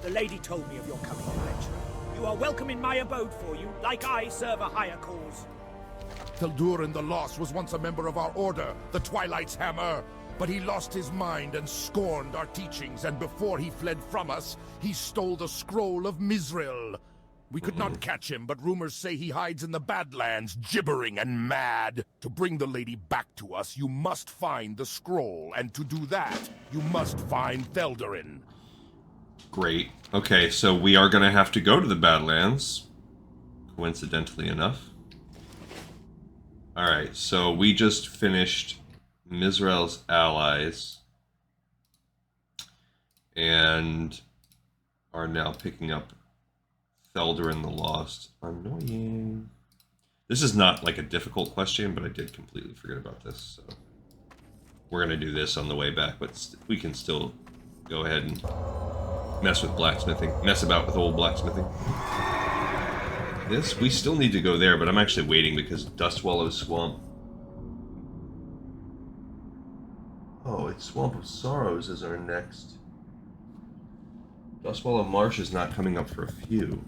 The lady told me of your coming adventure. You are welcome in my abode, for you, like I serve a higher cause. Theldurin the Lost was once a member of our order, the Twilight's Hammer. But he lost his mind and scorned our teachings, and before he fled from us, he stole the scroll of Myzrael. We could not catch him, but rumors say he hides in the Badlands, gibbering and mad. To bring the lady back to us, you must find the scroll, and to do that, you must find Theldurin. Great. Okay, so we are going to have to go to the Badlands, coincidentally enough. Alright, so we just finished Myzrael's allies and are now picking up Theldurin the Lost. Annoying. This is not like a difficult question, but I did completely forget about this. So we're going to do this on the way back, but we can still go ahead and mess with blacksmithing. Mess about with old blacksmithing. This, we still need to go there, but I'm actually waiting because Dustwallow Swamp. Oh, it's Swamp of Sorrows is our next. Dustwallow Marsh is not coming up for a few.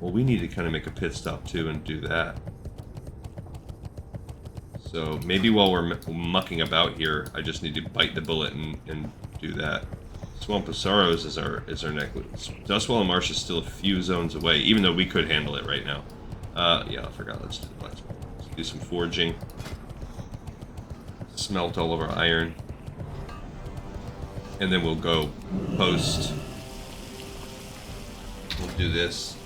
Well, we need to kind of make a pit stop too and do that. So maybe while we're mucking about here, I just need to bite the bullet and do that. Swamp of Sorrows is our next. Dustwallow Marsh is still a few zones away, even though we could handle it right now. Yeah, I forgot. Let's do the blacksmith. Let's do some forging. Smelt all of our iron. And then we'll go post. We'll do this.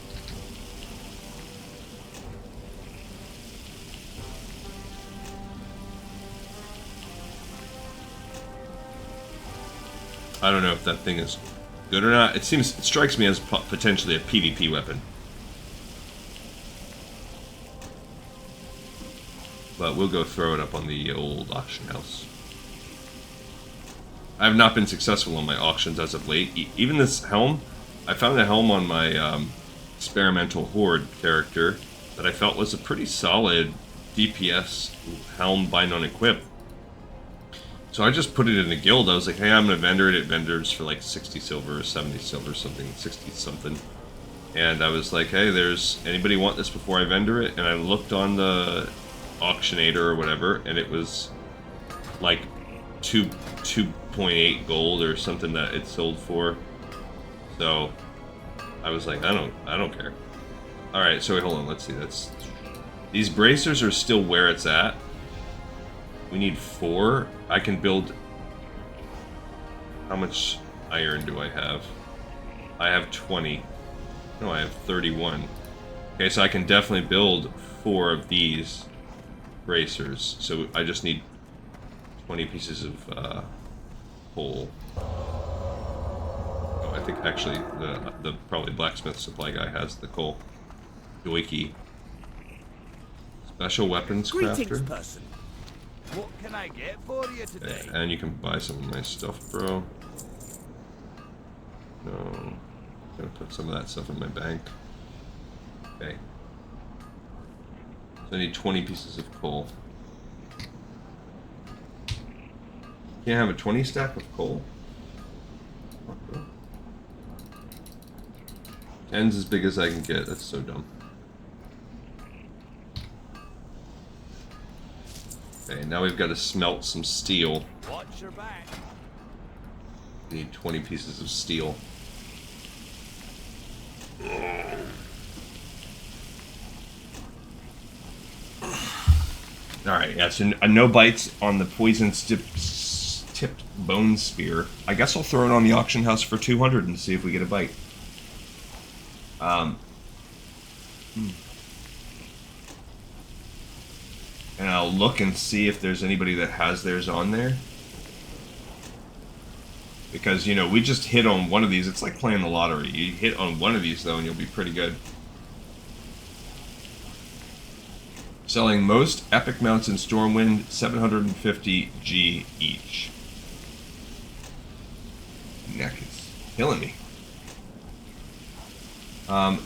I don't know if that thing is good or not. It strikes me as potentially a PvP weapon. But we'll go throw it up on the old auction house. I have not been successful on my auctions as of late. Even this helm, I found a helm on my experimental horde character that I felt was a pretty solid DPS helm bind on equip. So I just put it in a guild. I was like, hey, I'm gonna vendor it. It vendors for like 60 silver or 70 silver, something, 60 something. And I was like, hey, there's anybody want this before I vendor it? And I looked on the auctionator or whatever, and it was like 2.8 gold or something that it sold for. So I was like, I don't care. All right, so wait, hold on. Let's see. These bracers are still where it's at. We need 4. I can build. How much iron do I have? I have 20. No, I have 31. Okay, so I can definitely build 4 of these bracers. So I just need 20 pieces of coal. Oh, I think actually the probably blacksmith supply guy has the coal. Doikey. Special weapons crafter. Person. What can I get for you today? Okay, and you can buy some of my stuff, bro. No. I'm gonna put some of that stuff in my bank. Okay. So I need 20 pieces of coal. Can't have a 20 stack of coal? 10's as big as I can get. That's so dumb. Okay, now we've got to smelt some steel. Watch your back. Need 20 pieces of steel. Alright, yeah, so no bites on the poison-tipped bone spear. I guess I'll throw it on the auction house for 200 and see if we get a bite. And I'll look and see if there's anybody that has theirs on there. Because, you know, we just hit on one of these. It's like playing the lottery. You hit on one of these, though, and you'll be pretty good. Selling most epic mounts in Stormwind, 750 G each. Neck is killing me.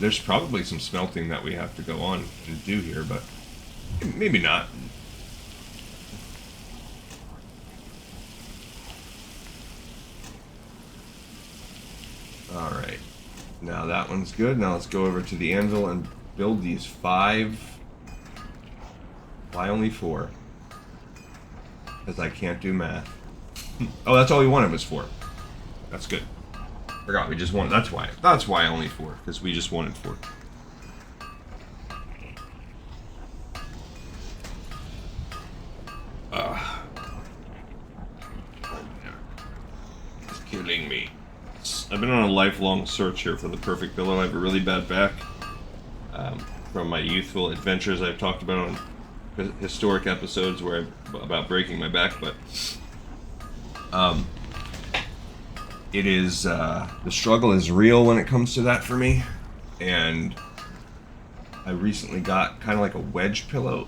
There's probably some smelting that we have to go on and do here, but maybe not. Alright. Now that one's good. Now let's go over to the anvil and build these 5. Why only 4? Because I can't do math. Oh, that's all we wanted was 4. That's good. Forgot we just wanted. That's why only 4. Because we just wanted 4. It's killing me. I've been on a lifelong search here for the perfect pillow. I have a really bad back. From my youthful adventures I've talked about on historic episodes where about breaking my back, but it is the struggle is real when it comes to that for me, and I recently got kind of like a wedge pillow,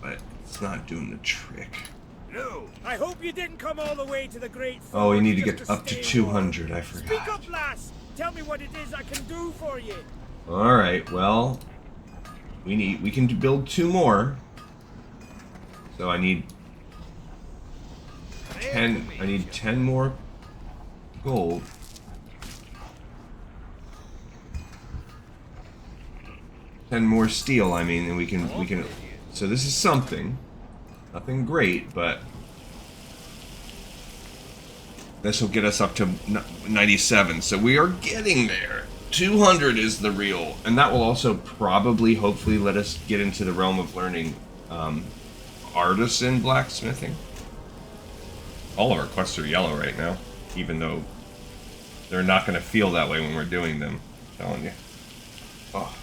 but it's not doing the trick. No, I hope you didn't come all the way to the Great Falls. Oh, you need to just get up to stay 200. warm. I forgot. Speak up, lass. Tell me what it is I can do for you. All right. Well, we can build 2 more. So I need 10. I need 10 more gold. 10 more steel. I mean, and we can. So this is something. Nothing great, but this will get us up to 97. So we are getting there. 200 is the real, and that will also probably, hopefully, let us get into the realm of learning artisan blacksmithing. All of our quests are yellow right now, even though they're not going to feel that way when we're doing them. I'm telling you. Oh.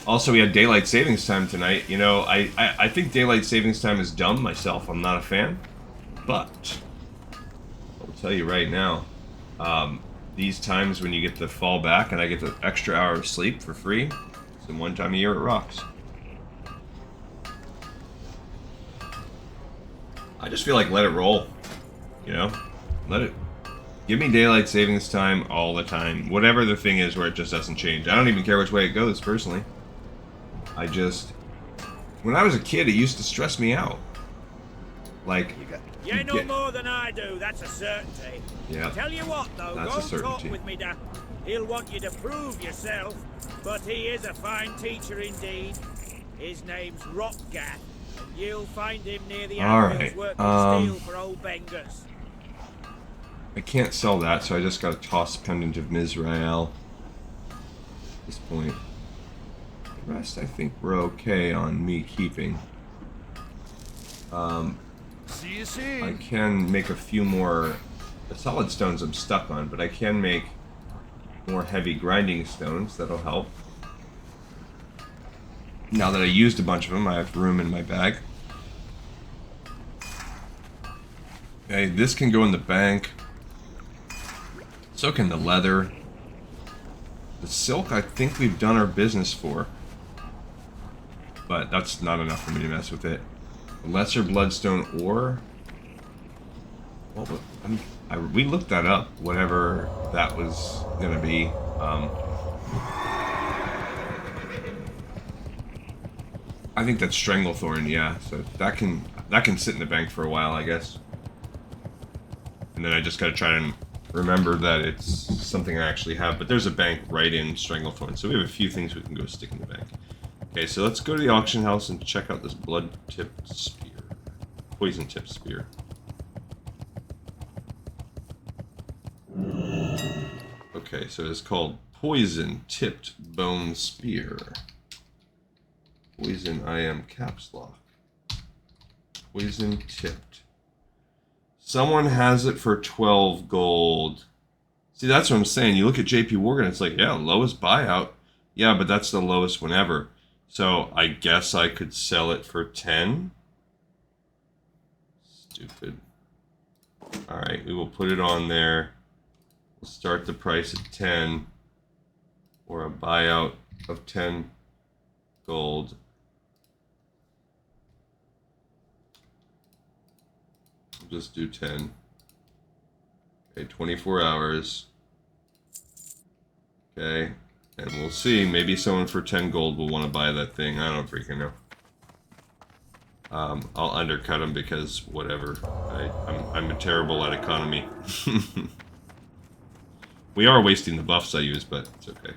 Also, we had daylight savings time tonight. You know, I think daylight savings time is dumb myself. I'm not a fan. But I'll tell you right now, these times when you get to fall back and I get the extra hour of sleep for free, it's the one time a year it rocks. I just feel like let it roll. You know? Let it... Give me daylight savings time all the time. Whatever the thing is where it just doesn't change. I don't even care which way it goes, personally. I just... When I was a kid, it used to stress me out. Like... You know more than I do, that's a certainty. Yeah. Tell you what, though, That's go talk with me, Dad. He'll want you to prove yourself, but he is a fine teacher indeed. His name's Rockgath. You'll find him near the anvils working steel for old Bengers. I can't sell that, so I just got to toss Pendant of Myzrael at this point. The rest, I think we're okay on me keeping. See you soon. I can make a few more... The solid stones I'm stuck on, but I can make more heavy grinding stones. That'll help. Now that I used a bunch of them, I have room in my bag. Okay, this can go in the bank. So can the leather. The silk, I think we've done our business for. But that's not enough for me to mess with it. Lesser bloodstone ore. Well, we looked that up, whatever that was gonna be. I think that's Stranglethorn, yeah. So that can sit in the bank for a while, I guess. And then I just gotta try and remember that it's something I actually have. But there's a bank right in Stranglethorn, so we have a few things we can go stick in the bank. Okay, so let's go to the auction house and check out this blood-tipped spear. Poison-tipped spear. Okay, so it's called Poison-tipped bone spear. Poison, I am caps lock. Poison-tipped. Someone has it for 12 gold. See, that's what I'm saying. You look at JP Morgan, it's like, yeah, lowest buyout. Yeah, but that's the lowest one ever. So I guess I could sell it for 10. Stupid. Alright, we will put it on there. We'll start the price at 10. Or a buyout of 10 gold. We'll just do 10. Okay, 24 hours. Okay. And we'll see, maybe someone for 10 gold will want to buy that thing. I don't freaking know. I'll undercut them because whatever. I'm terrible at economy. We are wasting the buffs I use, but it's okay.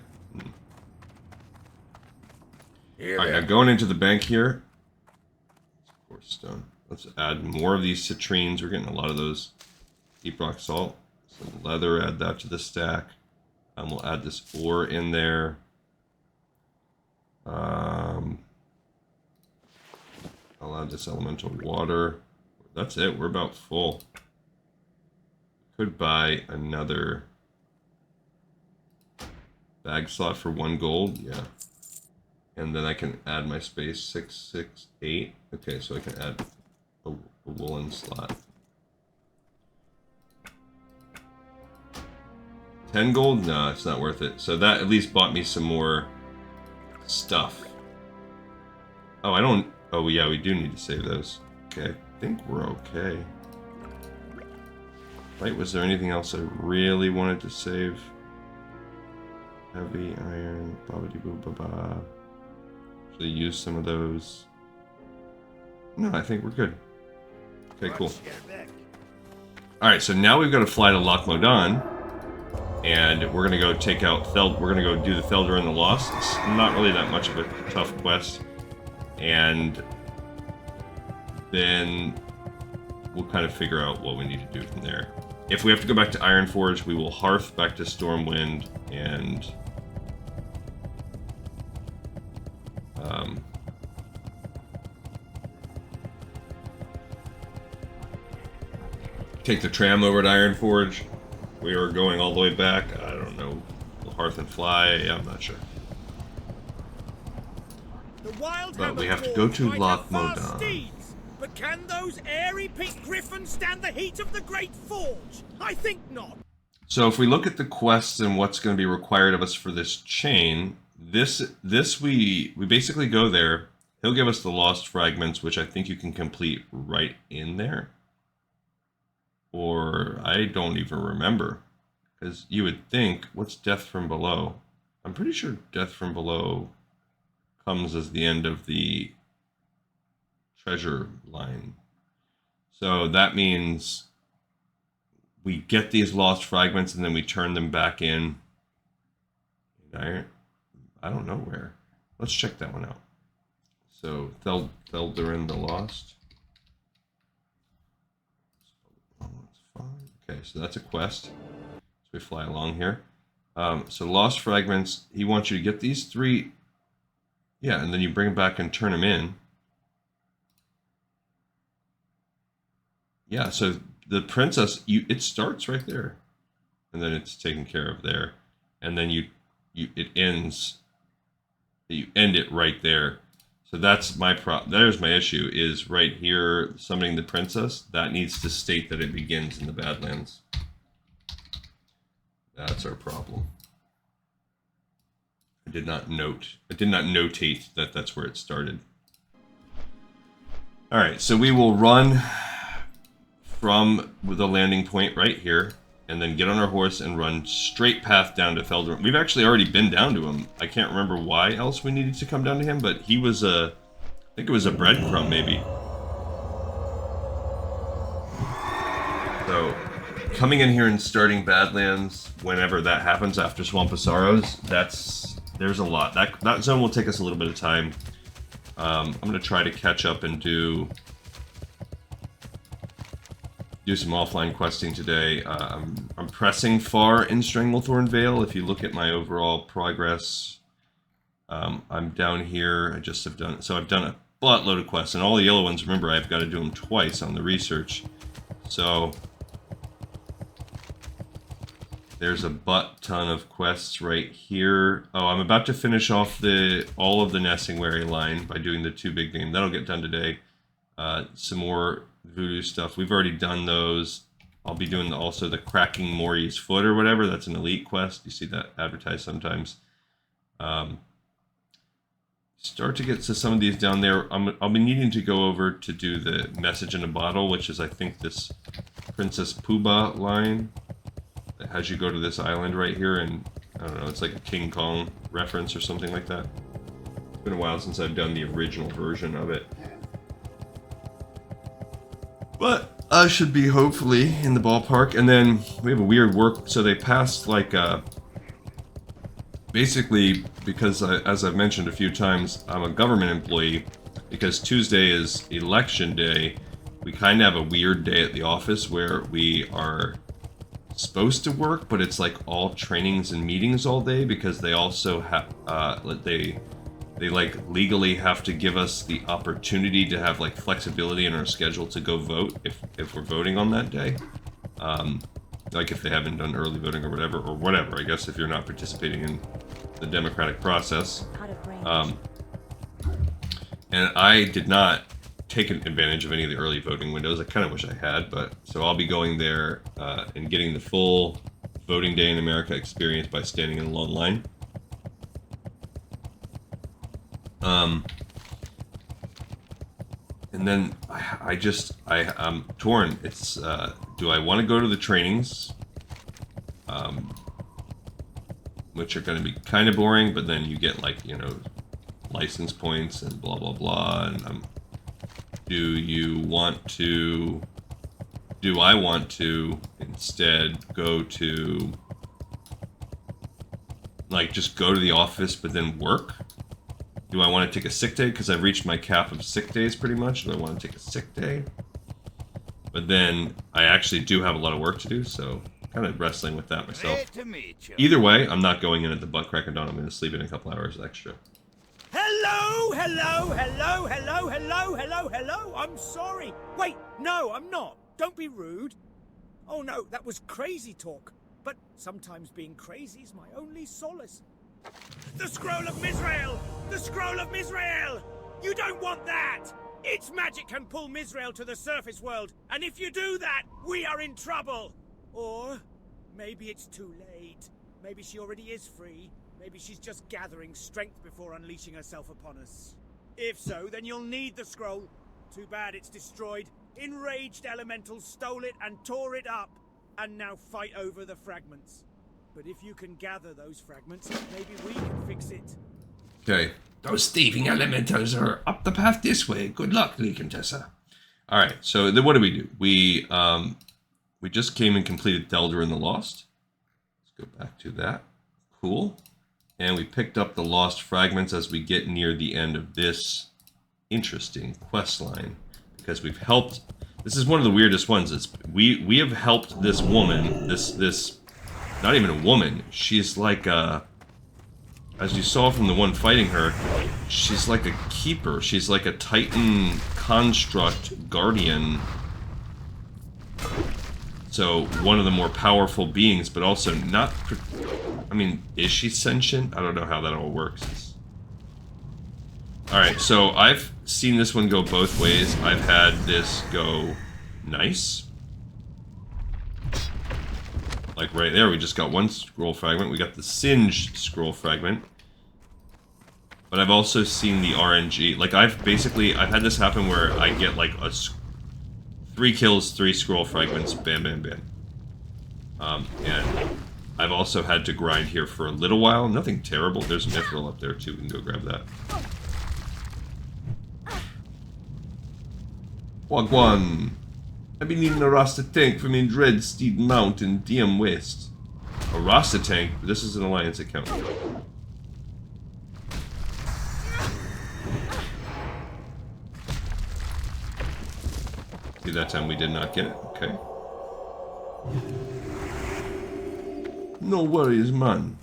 Alright, now going into the bank here. Quartz stone. Let's add more of these citrines. We're getting a lot of those. Deep rock salt. Some leather, add that to the stack. And we'll add this ore in there. I'll add this elemental water. That's it. We're about full. Could buy another Bag slot for 1 gold, yeah. And then I can add my space, 6, 6, 8. Okay, so I can add a woolen slot. 10 gold? No, it's not worth it. So that at least bought me some more stuff. Oh, I don't... Oh, yeah, we do need to save those. Okay, I think we're okay. Right, was there anything else I really wanted to save? Heavy iron, ba-ba-dee-boo-ba-ba. Should I use some of those? No, I think we're good. Okay, cool. Alright, so now we've got to fly to Loch Modan. And we're gonna go take out we're gonna go do the Theldurin the Lost. It's not really that much of a tough quest. And then we'll kind of figure out what we need to do from there. If we have to go back to Ironforge, we will hearth back to Stormwind and take the tram over to Ironforge. We are going all the way back. I don't know. Hearth and fly. I'm not sure. But we have to go to Loch Modan. But can those airy-picked griffins stand the heat of the Great Forge? I think not. So if we look at the quests and what's going to be required of us for this chain, we basically go there. He'll give us the lost fragments, which I think you can complete right in there. Or I don't even remember, because you would think, what's Death from Below? I'm pretty sure Death from Below comes as the end of the treasure line. So that means we get these lost fragments and then we turn them back in. I don't know where. Let's check that one out. So Theldurin the Lost. Okay, so that's a quest. So we fly along here. So lost fragments, he wants you to get these 3. Yeah, and then you bring them back and turn them in. Yeah, so the princess, it starts right there. And then it's taken care of there. And then it ends, you end it right there. So that's my there's my issue, is right here, summoning the princess, that needs to state that it begins in the Badlands. That's our problem. I did not notate that that's where it started. Alright, so we will run from the landing point right here, and then get on our horse and run straight path down to Theldurin. We've actually already been down to him. I can't remember why else we needed to come down to him, but he was I think it was a breadcrumb maybe. So, coming in here and starting Badlands whenever that happens after Swamp of Sorrows, there's a lot. That zone will take us a little bit of time. I'm going to try to catch up and do some offline questing today. I'm pressing far in Stranglethorn Vale. If you look at my overall progress, I'm down here. I've done a buttload of quests, and all the yellow ones, remember, I've got to do them twice on the research. So there's a butt ton of quests right here. Oh, I'm about to finish off all of the Nessingwary line by doing the 2 big game. That'll get done today. Some more voodoo stuff. We've already done those. I'll be doing also the Cracking Mori's Foot or whatever. That's an elite quest. You see that advertised sometimes. Start to get to some of these down there. I'll be needing to go over to do the Message in a Bottle, which is, I think, this Princess Puba line that has you go to this island right here, and I don't know, it's like a King Kong reference or something like that. It's been a while since I've done the original version of it. But I should be hopefully in the ballpark. And then we have a weird work. So they passed like basically, because as I've mentioned a few times, I'm a government employee. Because Tuesday is election day, we kind of have a weird day at the office where we are supposed to work, but it's like all trainings and meetings all day, because they also have they like legally have to give us the opportunity to have like flexibility in our schedule to go vote if we're voting on that day. Like if they haven't done early voting or whatever. I guess if you're not participating in the democratic process. And I did not take advantage of any of the early voting windows. I kind of wish I had, but so I'll be going there and getting the full voting day in America experience by standing in a long line. And then I'm torn. It's do I want to go to the trainings, which are going to be kind of boring, but then you get like, you know, license points and blah blah blah. And do I want to instead go to like just go to the office but then work? Do I want to take a sick day because I've reached my cap of sick days pretty much? Do I want to take a sick day? But then I actually do have a lot of work to do, so kind of wrestling with that myself. Great to meet you. Either way, I'm not going in at the butt crack of dawn. I'm going to sleep in a couple hours extra. Hello, hello, hello, hello, hello, hello, hello. I'm sorry. Wait, no, I'm not. Don't be rude. Oh no, that was crazy talk. But sometimes being crazy is my only solace. The Scroll of Myzrael! The Scroll of Myzrael! You don't want that! Its magic can pull Myzrael to the surface world, and if you do that, we are in trouble! Or maybe it's too late. Maybe she already is free. Maybe she's just gathering strength before unleashing herself upon us. If so, then you'll need the scroll. Too bad it's destroyed. Enraged elementals stole it and tore it up, and now fight over the fragments. But if you can gather those fragments, maybe we can fix it. Okay. Those thieving elementals are up the path this way. Good luck, Contessa. Alright, so then what do? We just came and completed Theldurin the Lost. Let's go back to that. Cool. And we picked up the lost fragments as we get near the end of this interesting quest line. Because we've helped... This is one of the weirdest ones. We have helped this woman, this not even a woman. She's like a... As you saw from the one fighting her, she's like a keeper. She's like a Titan construct guardian. So, one of the more powerful beings, but also not... I mean, is she sentient? I don't know how that all works. Alright, so I've seen this one go both ways. I've had this go nice. Like right there, we just got one scroll fragment. We got the singed scroll fragment. But I've also seen the RNG. Like, I've had this happen where I get like 3 kills, 3 scroll fragments, bam, bam, bam. And I've also had to grind here for a little while. Nothing terrible. There's Mythril up there too. We can go grab that. Wagwan. I've been needing a Rasta tank from in Dreadsteed Mountain, DM West. A Rasta tank? This is an Alliance account. See, that time we did not get it. Okay. No worries, man.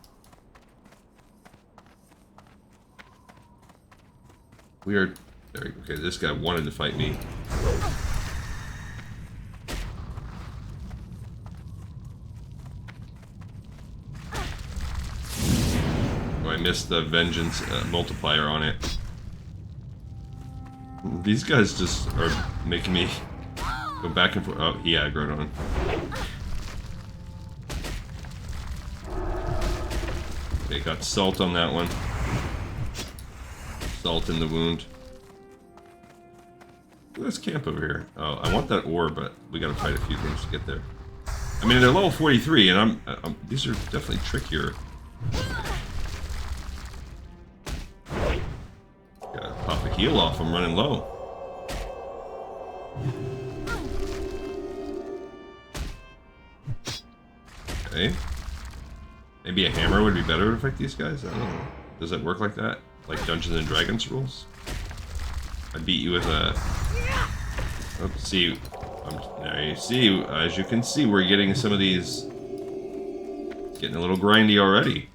We are... There, okay, this guy wanted to fight me. Oh, I missed the vengeance multiplier on it. These guys just are making me go back and forth. Oh, he aggroed on. Okay, got salt on that one. Salt in the wound. Look at this camp over here. Oh, I want that ore, but we gotta fight a few things to get there. I mean, they're level 43, and these are definitely trickier. Gotta pop a heal off, I'm running low. Okay. Maybe a hammer would be better to fight these guys? I don't know. Does it work like that? Like Dungeons and Dragons rules? I beat you with a... Oh, see, there you see, as you can see, we're getting some of these... It's getting a little grindy already.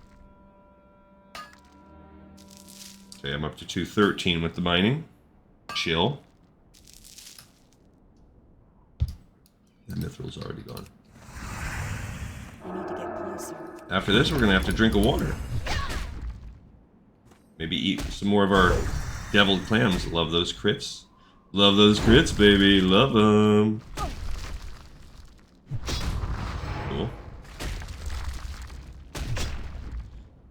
Okay, I'm up to 213 with the mining. Chill. The Mithril's already gone. After this, we're gonna have to drink a water. Maybe eat some more of our deviled clams. Love those crits. Love those crits, baby. Love them. Cool.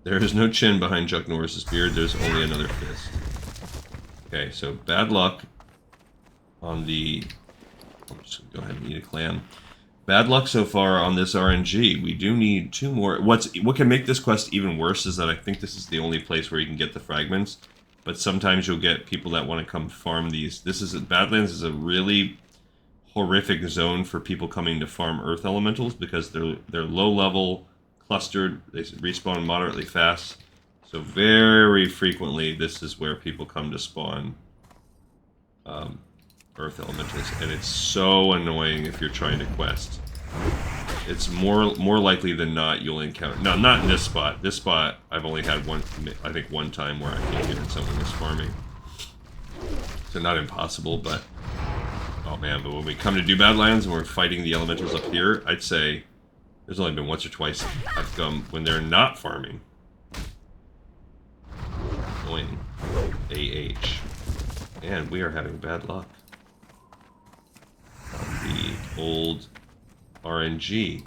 There is no chin behind Chuck Norris's beard. There's only another fist. Okay, so bad luck on the... I'm just gonna go ahead and eat a clam. Bad luck so far on this RNG. We do need 2 more. What can make this quest even worse is that I think this is the only place where you can get the fragments. But sometimes you'll get people that want to come farm these. Badlands is a really horrific zone for people coming to farm earth elementals because they're low level, clustered, they respawn moderately fast. So very frequently this is where people come to spawn earth elementals, and it's so annoying if you're trying to quest. It's more likely than not you'll encounter... No, not in this spot. This spot I've only had one time where I came here and someone was farming. So not impossible, but... Oh man, but when we come to do Badlands and we're fighting the elementals up here, I'd say there's only been once or twice I've come when they're not farming. Annoying. AH. And we are having bad luck. On the old RNG.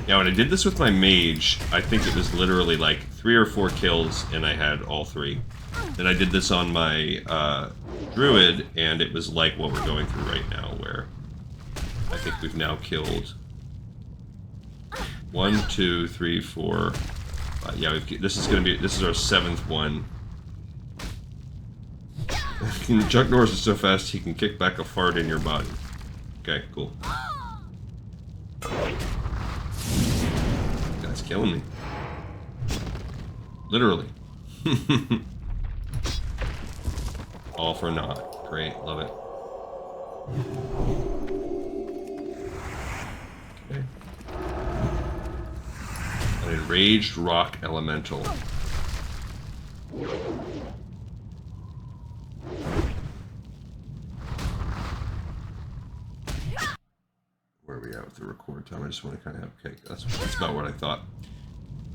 Now, when I did this with my mage, I think it was literally like 3 or 4 kills, and I had all 3. Then I did this on my druid, and it was like what we're going through right now, where I think we've now killed 1, 2, 3, 4. Yeah, this is our 7th one. Chuck Norris is so fast he can kick back a fart in your body. Okay, cool. That's killing me. Literally. All for naught. Great, love it. Okay. An enraged rock elemental. Where are we at with the record time? I just want to kind of have... Okay, that's about what I thought.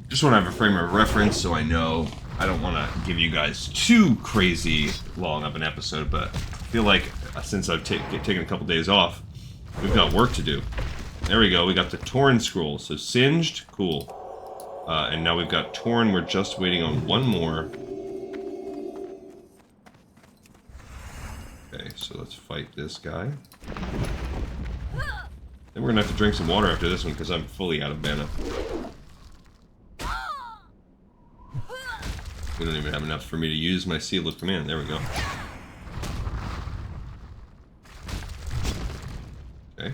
Just want to have a frame of reference so I know. I don't want to give you guys too crazy long of an episode, but I feel like since I've taken a couple days off, we've got work to do. There we go. We got the Torn Scroll. So Singed, cool. And now we've got Torn. We're just waiting on one more. Okay, so let's fight this guy. Then we're gonna have to drink some water after this one because I'm fully out of mana. We don't even have enough for me to use my Seal of Command. There we go. Okay.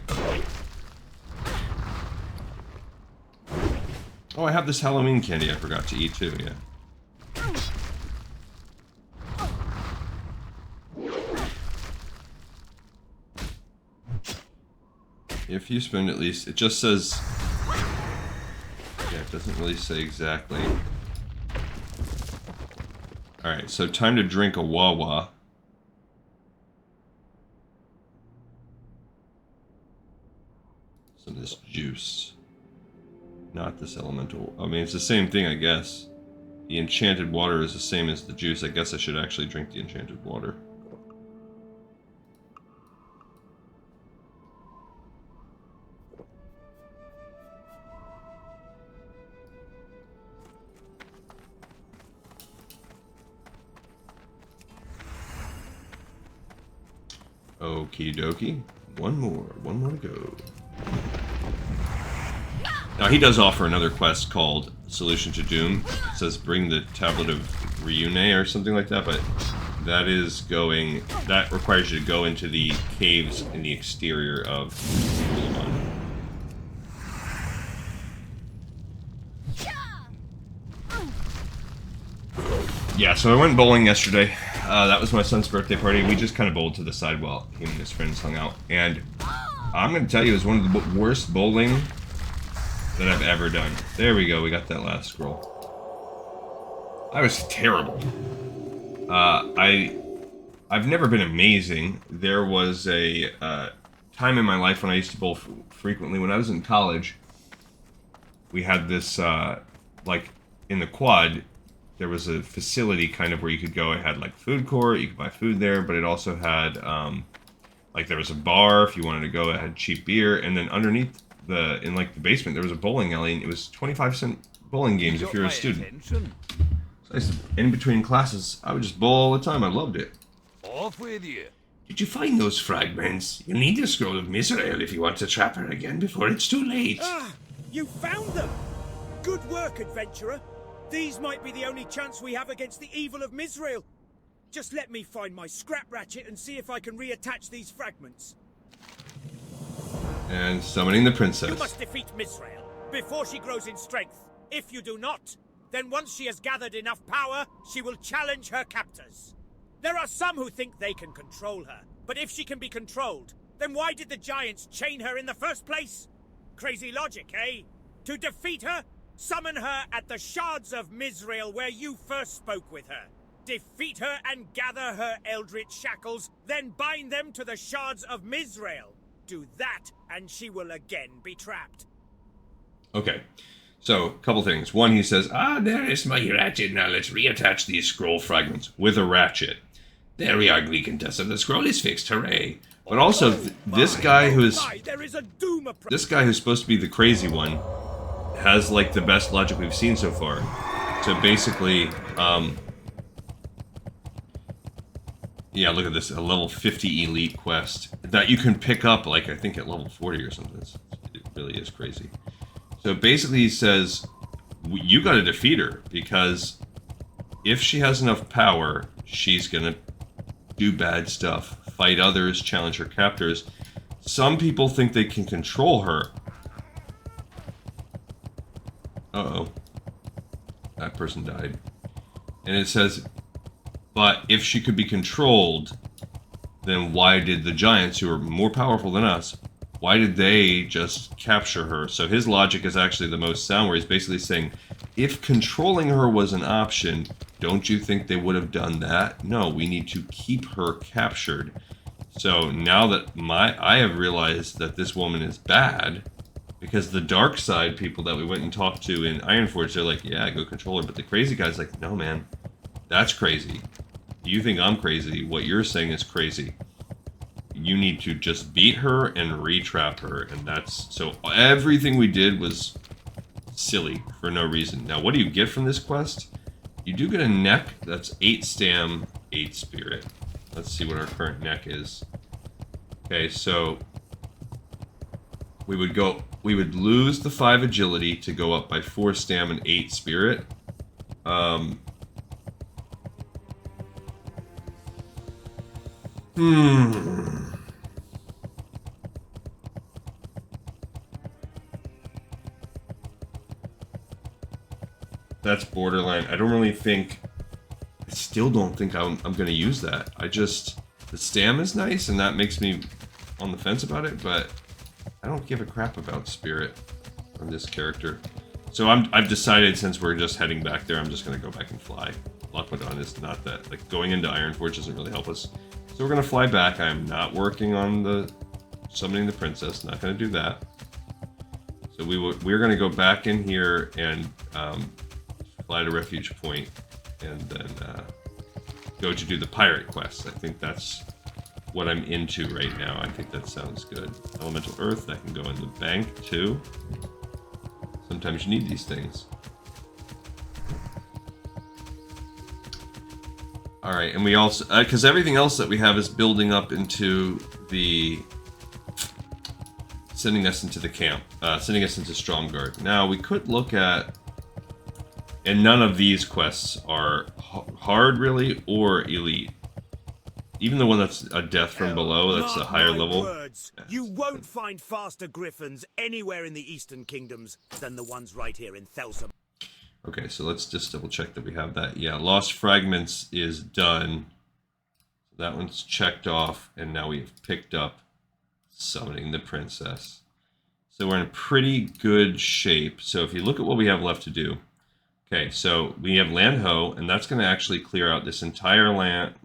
Oh, I have this Halloween candy I forgot to eat too, yeah. If you spend at least... It just says... Yeah, it doesn't really say exactly. Alright, so time to drink a Wawa. Some of this juice. Not this elemental. I mean, it's the same thing, I guess. The enchanted water is the same as the juice. I guess I should actually drink the enchanted water. Okie dokie. One more to go. Now he does offer another quest called Solution to Doom. It says bring the Tablet of Reune or something like that, but that requires you to go into the caves in the exterior of Ulamon. Yeah, so I went bowling yesterday. That was my son's birthday party. We just kind of bowled to the side while him and his friends hung out. And I'm going to tell you, it was one of the worst bowling that I've ever done. There we go. We got that last scroll. I was terrible. I've never been amazing. There was a time in my life when I used to bowl frequently. When I was in college, we had this like in the quad, there was a facility kind of where you could go. It had like food court, you could buy food there, but it also had like there was a bar if you wanted to go. It had cheap beer, and then underneath in like the basement there was a bowling alley, and it was 25-cent bowling games if you're a student. So I used to, in between classes, I would just bowl all the time. I loved it. Off with you. Did you find those fragments? You need the scroll of Myzrael if you want to trap her again before it's too late. Ah, you found them! Good work, adventurer. These might be the only chance we have against the evil of Myzrael. Just let me find my scrap ratchet and see if I can reattach these fragments. And summoning the princess. You must defeat Myzrael before she grows in strength. If you do not, then once she has gathered enough power, she will challenge her captors. There are some who think they can control her, but if she can be controlled, then why did the giants chain her in the first place? Crazy logic, eh? To defeat her, summon her at the shards of Myzrael where you first spoke with her. Defeat her and gather her eldritch shackles, then bind them to the shards of Myzrael. Do that, and she will again be trapped. Okay, so a couple things. One, he says, there is my ratchet. Now let's reattach these scroll fragments with a ratchet. There we are, Glee Contessa. The scroll is fixed. Hooray! But also, this guy who's supposed to be the crazy one has like the best logic we've seen so far. So basically, yeah, look at this, a level 50 elite quest that you can pick up, like I think at level 40 or something. It really is crazy. So basically, he says you got to defeat her because if she has enough power, she's gonna do bad stuff, fight others, challenge her captors. Some people think they can control her. Uh-oh. That person died. And it says, but if she could be controlled, then why did the giants, who are more powerful than us, why did they just capture her? So his logic is actually the most sound, where he's basically saying, if controlling her was an option, don't you think they would have done that? No, we need to keep her captured. So now that I have realized that this woman is bad, because the dark side people that we went and talked to in Ironforge, they're like, yeah, go control her. But the crazy guy's like, no, man, that's crazy. You think I'm crazy. What you're saying is crazy. You need to just beat her and re-trap her. And that's... So everything we did was silly for no reason. Now, what do you get from this quest? You do get a neck that's 8 stam, 8 spirit. Let's see what our current neck is. Okay, so we would lose the 5 agility to go up by 4 stam and 8 spirit. That's borderline. I don't really think... I still don't think I'm going to use that. The stam is nice, and that makes me on the fence about it, but I don't give a crap about spirit on this character. So I've decided, since we're just heading back there, I'm just going to go back and fly. Lockwoodon is not that... Like, going into Ironforge doesn't really help us. So we're going to fly back. I'm not working on the summoning the princess. Not going to do that. So we're going to go back in here and fly to Refuge Point, and then go to do the pirate quest. I think that's what I'm into right now. I think that sounds good. Elemental Earth, that can go in the bank too. Sometimes you need these things. Alright, and we also... because everything else that we have is building up into the... sending us into the camp. Sending us into Stromgarde. Now, we could look at... And none of these quests are hard, really, or elite. Even the one that's a death from below, that's a higher level. Words. You won't find faster griffins anywhere in the Eastern Kingdoms than the ones right here in Theldurin. Okay, so let's just double check that we have that. Yeah, Lost Fragments is done. That one's checked off, and now we've picked up Summoning the Princess. So we're in pretty good shape. So if you look at what we have left to do. Okay, so we have Land Ho, and that's going to actually clear out this entire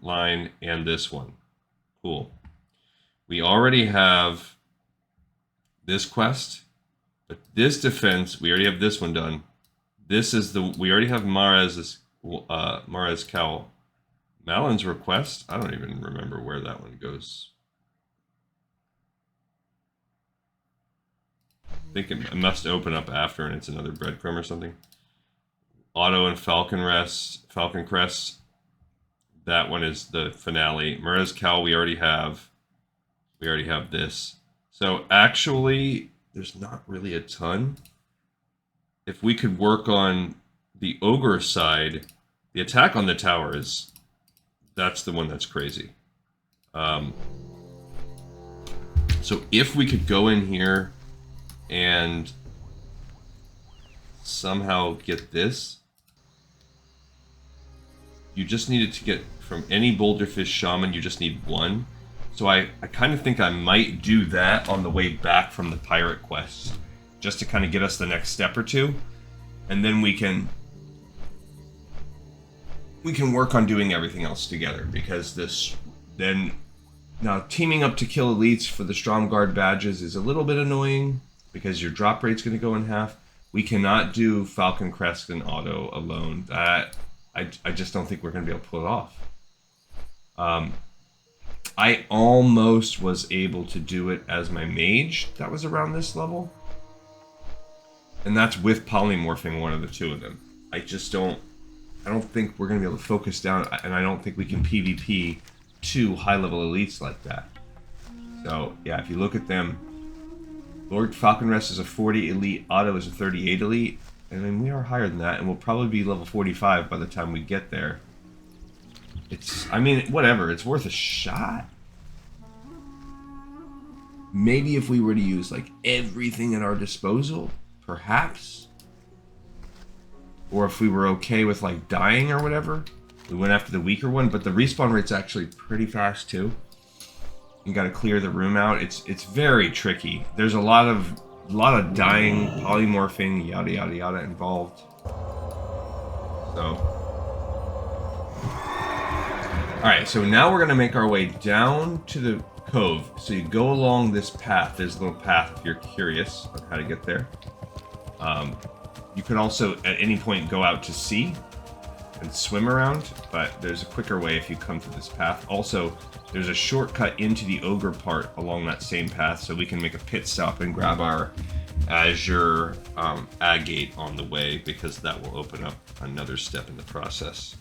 line and this one. Cool. We already have this quest, but this defense, we already have this one done. This is the... We already have Maraz's Cowl. Malin's request? I don't even remember where that one goes. I think it must open up after and it's another breadcrumb or something. Otto and Falcon Crest. That one is the finale. Murray's Cowl we already have. We already have this. So actually, there's not really a ton. If we could work on the ogre side, the attack on the tower is... That's the one that's crazy. So if we could go in here and somehow get this, you just needed to get from any Boulderfish Shaman, you just need one. So I kind of think I might do that on the way back from the pirate quest, just to kind of get us the next step or two, and then we can work on doing everything else together, because this then now teaming up to kill elites for the Stromguard badges is a little bit annoying because your drop rate's going to go in half. We cannot do Falcon Crest and Auto alone. That I just don't think we're going to be able to pull it off. I almost was able to do it as my mage that was around this level. And that's with polymorphing one of the two of them. I don't think we're going to be able to focus down, and I don't think we can PvP two high-level elites like that. So, yeah, if you look at them, Lord Falconrest is a 40 elite, Otto is a 38 elite, and then we are higher than that, and we'll probably be level 45 by the time we get there. I mean, whatever, it's worth a shot. Maybe if we were to use, like, everything at our disposal, perhaps. Or if we were okay with, like, dying or whatever, we went after the weaker one, but the respawn rate's actually pretty fast, too. You gotta clear the room out. It's very tricky. There's a lot of dying, polymorphing, yada yada yada involved. So... Alright, so now we're going to make our way down to the cove. So you go along this path. There's a little path if you're curious on how to get there. You could also, at any point, go out to sea and swim around, but there's a quicker way if you come to this path. Also, there's a shortcut into the ogre part along that same path, so we can make a pit stop and grab our Azure agate on the way, because that will open up another step in the process.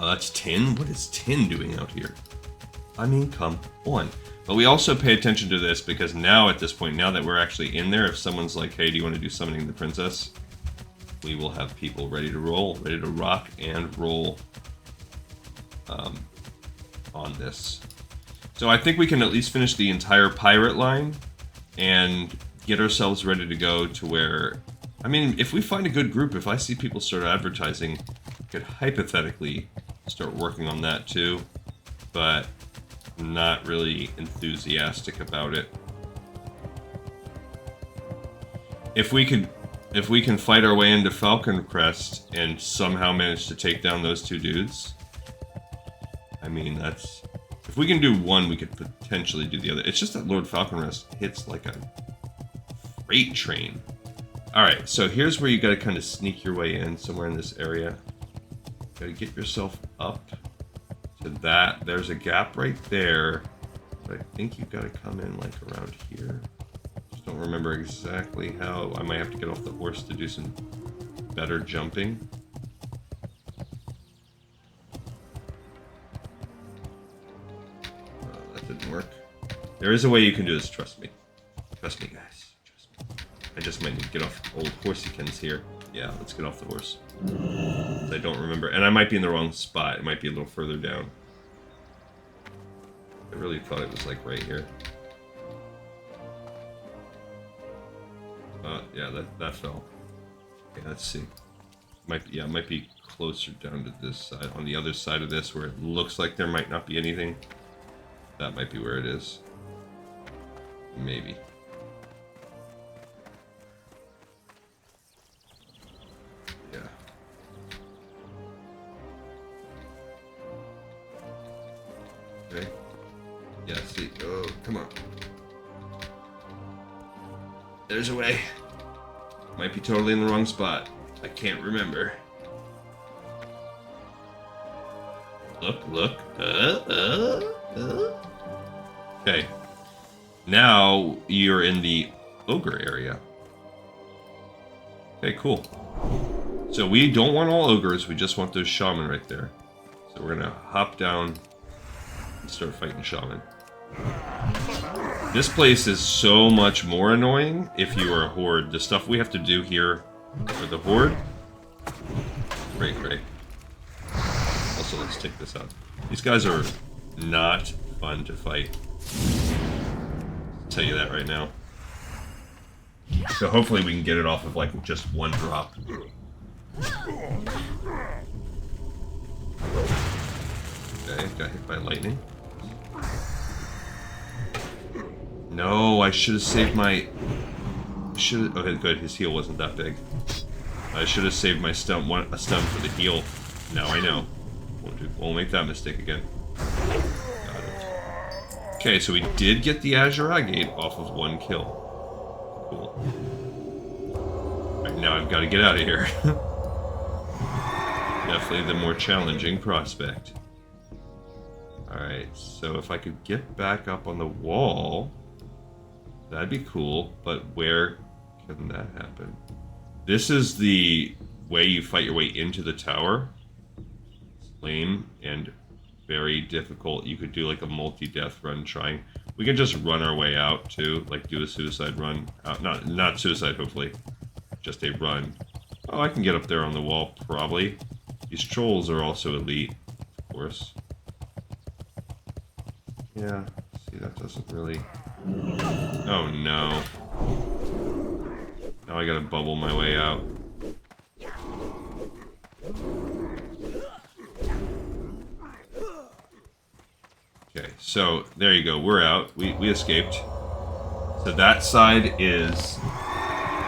That's Tin? What is Tin doing out here? I mean, come on. But we also pay attention to this because now, at this point, now that we're actually in there, if someone's like, hey, do you want to do Summoning the Princess? We will have people ready to roll, ready to rock and roll on this. So I think we can at least finish the entire pirate line and get ourselves ready to go to where... I mean, if we find a good group, if I see people start advertising, I could hypothetically start working on that too, but I'm not really enthusiastic about it. If we can fight our way into Falcon Crest and somehow manage to take down those two dudes, I mean, that's... If we can do one, we could potentially do the other. It's just that Lord Falconrest hits like a freight train. Alright, so here's where you gotta kind of sneak your way in, somewhere in this area. Gotta get yourself up to that. There's a gap right there, but I think you've gotta come in like around here. Just don't remember exactly how. I might have to get off the horse to do some better jumping. That didn't work. There is a way you can do this, trust me. Trust me, guys. I just might need to get off old horsykins here. Yeah, let's get off the horse. I don't remember. And I might be in the wrong spot. It might be a little further down. I really thought it was like right here. Yeah, that fell. Okay, let's see. It might be closer down to this side. On the other side of this, where it looks like there might not be anything. That might be where it is. Maybe. Okay. Yeah, see. Oh, come on. there's a way. Might be totally in the wrong spot. I can't remember. Look. Okay. Now you're in the ogre area. Okay, cool. So we don't want all ogres, we just want those shaman right there. So we're gonna hop down and start fighting shaman. This place is so much more annoying if you are a horde. The stuff we have to do here for the horde. Great. Also, let's take this out. These guys are not fun to fight. I'll tell you that right now. So hopefully we can get it off of like just one drop. Okay, got hit by lightning. No, I should have saved my... Okay, good, his heal wasn't that big. I should have saved my stun, a stun for the heal. Now I know. Won't make that mistake again. Got it. Okay, so we did get the Azure Agate off of one kill. Cool. Right, now I've got to get out of here. Definitely the more challenging prospect. Alright, so if I could get back up on the wall, that'd be cool, but where can that happen? This is the way you fight your way into the tower. It's lame and very difficult. You could do like a multi-death run trying. We can just run our way out too, like do a suicide run. Not suicide, hopefully. Just a run. Oh, I can get up there on the wall, probably. These trolls are also elite, of course. Yeah, see, that doesn't really... Oh no. Now I gotta bubble my way out. Okay, so there you go, we're out. We escaped. So that side is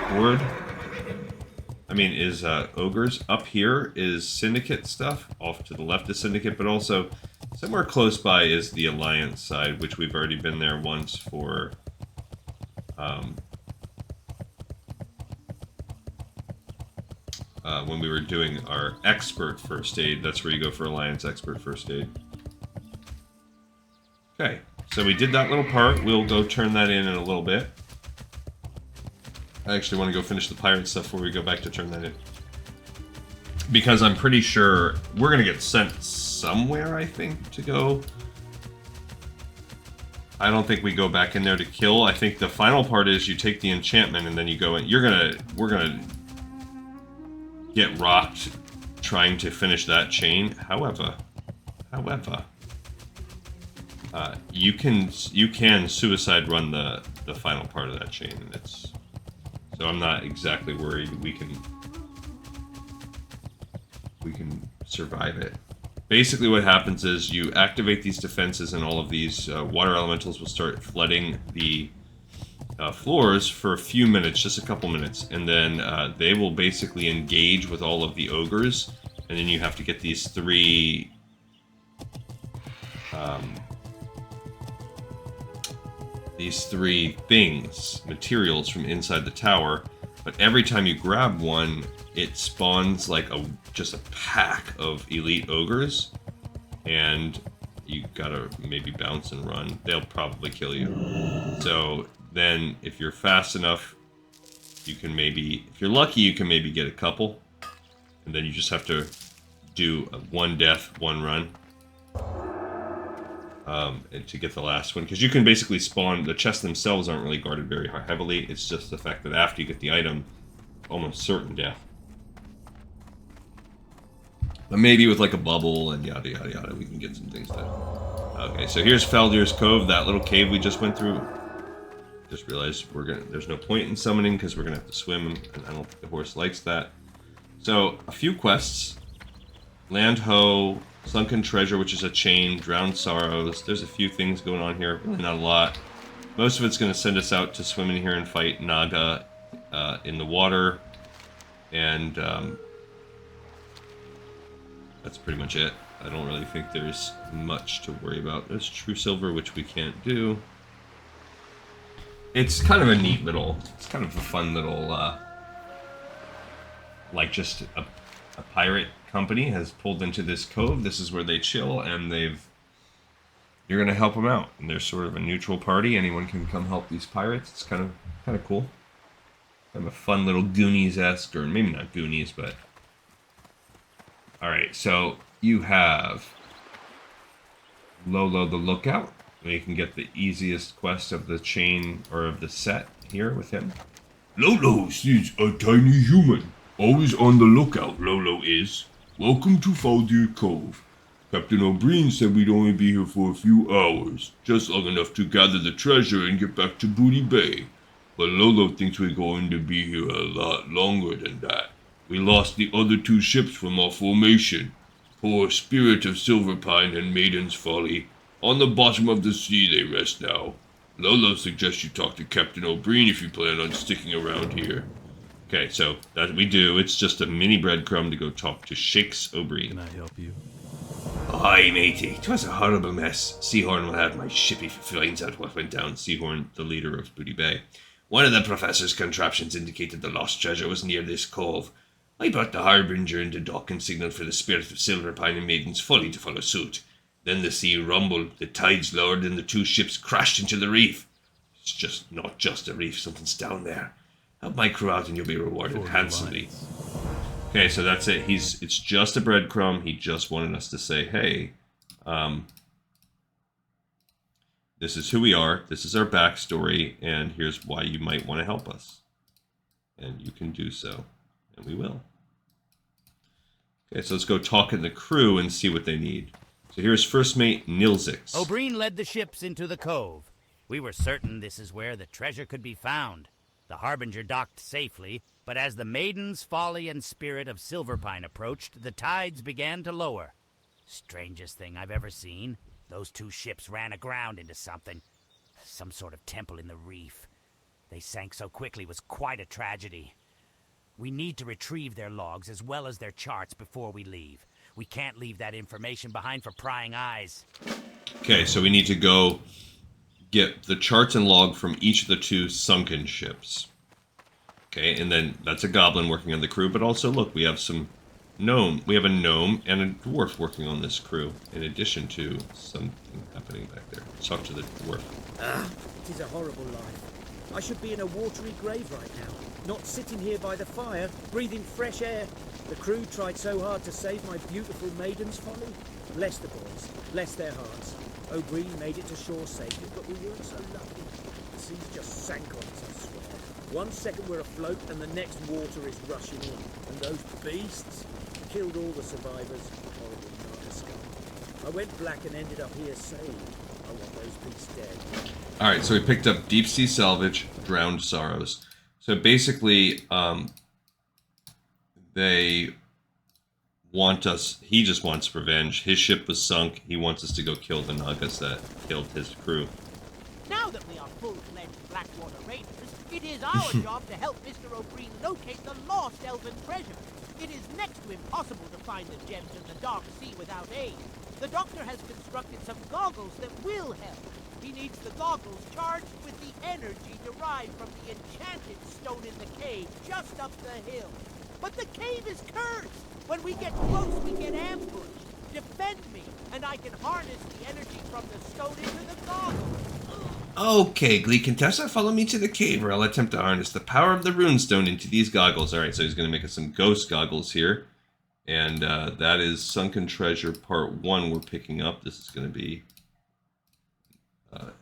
horde. Is ogres. Up here is syndicate stuff. Off to the left is syndicate, but also somewhere close by is the alliance side, which we've already been there once for when we were doing our expert first aid. That's where you go for alliance expert first aid. Okay, so we did that little part. We'll go turn that in a little bit. I actually want to go finish the pirate stuff before we go back to turn that in. Because I'm pretty sure we're going to get sent somewhere, I think, to go. I don't think we go back in there to kill. I think the final part is you take the enchantment and then you go in. We're going to get rocked trying to finish that chain. However, you can suicide run the final part of that chain, and so I'm not exactly worried we can survive it. Basically what happens is you activate these defenses and all of these water elementals will start flooding the floors for a few minutes, just a couple minutes, and then they will basically engage with all of the ogres, and then you have to get these three materials from inside the tower, but every time you grab one, it spawns like just a pack of elite ogres, and you gotta maybe bounce and run. They'll probably kill you. So then if you're fast enough, you can maybe, if you're lucky, you can maybe get a couple, and then you just have to do one death, one run. And to get the last one, because you can basically spawn, the chests themselves aren't really guarded very heavily, it's just the fact that after you get the item, almost certain death. But maybe with like a bubble and yada yada yada, we can get some things done. Okay, so here's Theldurin's Cove, that little cave we just went through. Just realized there's no point in summoning because we're gonna have to swim, and I don't think the horse likes that. So, a few quests. Land Ho, Sunken Treasure, which is a chain, Drowned Sorrows. There's a few things going on here, really not a lot. Most of it's going to send us out to swim in here and fight Naga in the water. And that's pretty much it. I don't really think there's much to worry about. There's True Silver, which we can't do. it's kind of a neat little, it's kind of a fun little, like just a pirate company has pulled into this cove. This is where they chill, and you're gonna help them out. And they're sort of a neutral party. Anyone can come help these pirates. It's kind of cool. Kind of a fun little Goonies-esque, or maybe not Goonies, but all right. So you have Lolo the Lookout. You can get the easiest quest of the chain or of the set here with him. Lolo is a tiny human. Always on the lookout, Lolo is. Welcome to Faldir Cove. Captain O'Brien said we'd only be here for a few hours, just long enough to gather the treasure and get back to Booty Bay. But Lolo thinks we're going to be here a lot longer than that. We lost the other 2 ships from our formation. Poor Spirit of Silverpine and Maiden's Folly. On the bottom of the sea they rest now. Lolo suggests you talk to Captain O'Brien if you plan on sticking around here. Okay, so that we do. It's just a mini breadcrumb to go talk to Shakes O'Brien. Can I help you? Aye, matey. 'Twas a horrible mess. Seahorn will have my ship if he finds out what went down. Seahorn, the leader of Booty Bay. One of the professor's contraptions indicated the lost treasure was near this cove. I brought the Harbinger into dock and signaled for the Spirit of Silverpine and Maiden's Folly to follow suit. Then the sea rumbled, the tides lowered, and the 2 ships crashed into the reef. It's not just a reef, something's down there. Help my crew out and you'll be rewarded handsomely. Okay, so that's it. It's just a breadcrumb. He just wanted us to say, hey, this is who we are, this is our backstory, and here's why you might want to help us. And you can do so, and we will. Okay, so let's go talk in the crew and see what they need. So here's First Mate Nilzix. O'Brien led the ships into the cove. We were certain this is where the treasure could be found. The Harbinger docked safely, but as the Maiden's Folly and Spirit of Silverpine approached, the tides began to lower. Strangest thing I've ever seen. Those 2 ships ran aground into something. Some sort of temple in the reef. They sank so quickly it was quite a tragedy. We need to retrieve their logs as well as their charts before we leave. We can't leave that information behind for prying eyes. Okay, so we need to go get the charts and log from each of the 2 sunken ships. Okay, and then that's a goblin working on the crew, but also look, we have some gnome. We have a gnome and a dwarf working on this crew, in addition to something happening back there. Let's talk to the dwarf. It is a horrible life. I should be in a watery grave right now, not sitting here by the fire, breathing fresh air. The crew tried so hard to save my beautiful Maiden's Folly. Bless the boys, bless their hearts. O'Brien made it to shore safely, but we weren't so lucky. The seas just sank on us, I swear. 1 second we're afloat and the next water is rushing in. And those beasts killed all the survivors. Horrible Naga scum. I went black and ended up here saved. I want those beasts dead. Alright, so we picked up Deep Sea Salvage, Drowned Sorrows. So basically, they want us, he just wants revenge. His ship was sunk, he wants us to go kill the Nagas that killed his crew. Now that we are full-fledged Blackwater Raiders, it is our job to help Mr. O'Brien locate the lost elven treasure. It is next to impossible to find the gems in the dark sea without aid. The doctor has constructed some goggles that will help. He needs the goggles charged with the energy derived from the enchanted stone in the cave just up the hill. But the cave is cursed! When we get close, we get ambushed. Defend me, and I can harness the energy from the stone into the goggles. Okay, Glee Contessa, follow me to the cave where I'll attempt to harness the power of the runestone into these goggles. Alright, so he's going to make us some ghost goggles here. And that is Sunken Treasure Part 1 we're picking up. This is going to be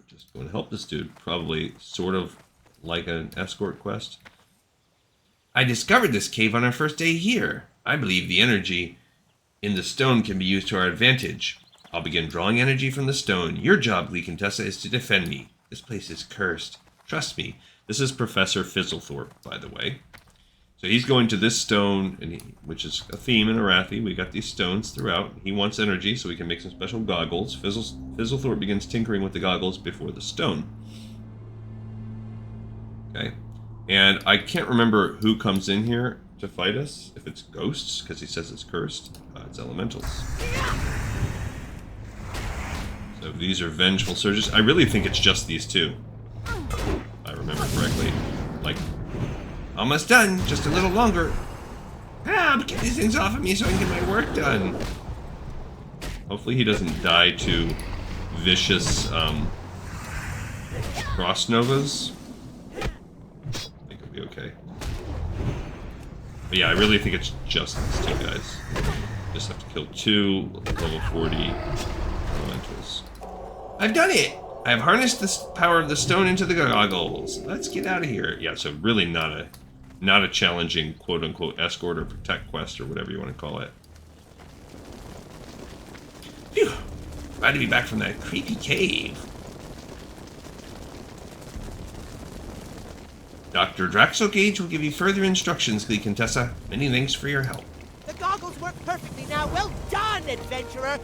just going to help this dude. Probably sort of like an escort quest. I discovered this cave on our first day here. I believe the energy in the stone can be used to our advantage. I'll begin drawing energy from the stone. Your job, Glee Contessa, is to defend me. This place is cursed. Trust me. This is Professor Fizzlethorpe, by the way. So he's going to this stone, which is a theme in Arathi. We got these stones throughout. He wants energy, so we can make some special goggles. Fizzlethorpe begins tinkering with the goggles before the stone. Okay. And I can't remember who comes in here to fight us. If it's ghosts, because he says it's cursed. It's elementals. So these are vengeful surges. I really think it's just these two. I remember correctly. Like, almost done, just a little longer. Get these things off of me so I can get my work done. Hopefully he doesn't die to vicious frost novas. I think it'll be okay. But yeah, I really think it's just these two guys. Just have to kill 2 level 40 elementals. I've done it! I've harnessed the power of the stone into the goggles. Let's get out of here. Yeah, so really not a challenging quote-unquote escort or protect quest or whatever you want to call it. Phew! Glad to be back from that creepy cave. Dr. Draxogage will give you further instructions, Glee Contessa. Many thanks for your help. The goggles work perfectly now. Well done, adventurer!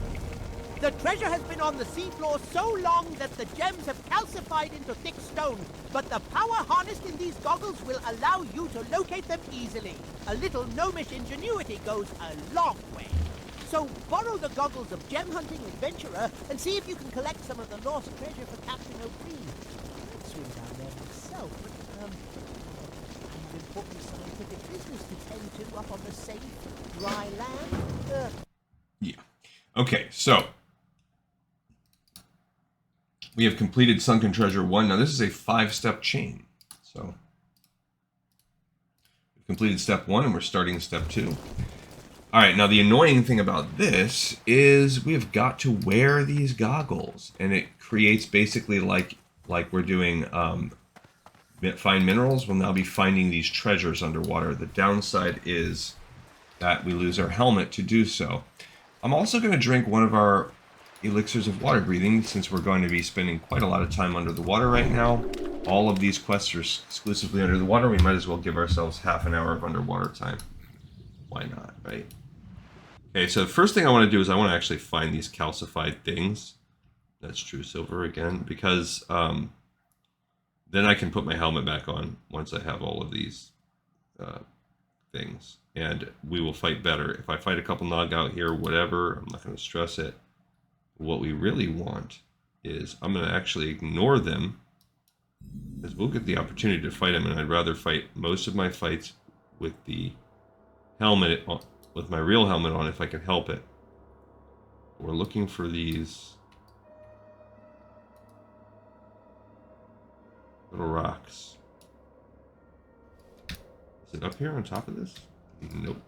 The treasure has been on the seafloor so long that the gems have calcified into thick stone, but the power harnessed in these goggles will allow you to locate them easily. A little gnomish ingenuity goes a long way. So borrow the goggles of gem-hunting adventurer and see if you can collect some of the lost treasure for Captain O'Brien. I'd swim down there myself, but, I have important scientific business to tend to up on the safe, dry land. Yeah. Okay, so we have completed Sunken Treasure 1. Now this is a 5-step chain. So we've completed step 1 and we're starting step 2. Alright, now the annoying thing about this is we have got to wear these goggles. And it creates basically like we're doing find minerals. We'll now be finding these treasures underwater. The downside is that we lose our helmet to do so. I'm also going to drink one of our elixirs of water breathing, since we're going to be spending quite a lot of time under the water right now. All of these quests are exclusively under the water. We might as well give ourselves half an hour of underwater time. Why not, right? Okay, so the first thing I want to do is I want to actually find these calcified things. That's true silver again, because then I can put my helmet back on once I have all of these things. And we will fight better. If I fight a couple Nog out here, whatever, I'm not going to stress it. What we really want is I'm going to actually ignore them, because we'll get the opportunity to fight them, and I'd rather fight most of my fights with the helmet, with my real helmet on if I can help it. We're looking for these little rocks. Is it up here on top of this? Nope.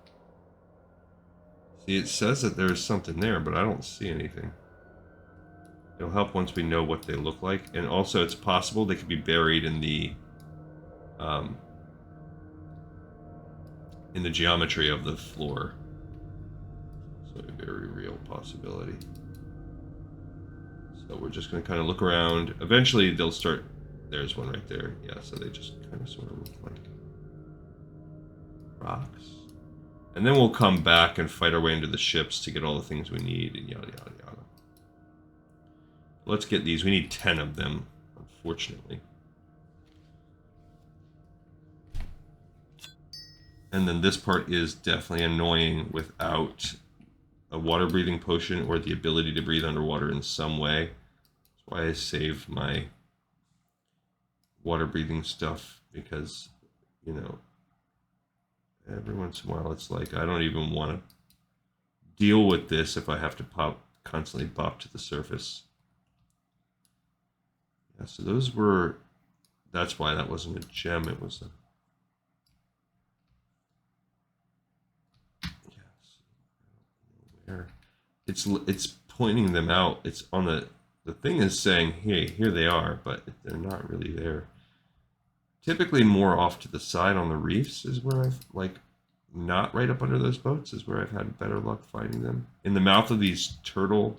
See, it says that there's something there, but I don't see anything. It'll help once we know what they look like. And also, it's possible they could be buried in the geometry of the floor. So a very real possibility. So we're just going to kind of look around. Eventually, they'll start... There's one right there. Yeah, so they just kind of sort of look like rocks. And then we'll come back and fight our way into the ships to get all the things we need and yada, yada, yada. Let's get these. We need 10 of them, unfortunately. And then this part is definitely annoying without a water-breathing potion or the ability to breathe underwater in some way. That's why I saved my water-breathing stuff, because, you know, every once in a while it's like I don't even want to deal with this if I have to constantly pop to the surface. Yeah, so those were... That's why that wasn't a gem, it was a... It's pointing them out. It's on the thing is saying, hey, here they are, but they're not really there. Typically more off to the side on the reefs is where I've, like, not right up under those boats is where I've had better luck finding them. In the mouth of these turtle,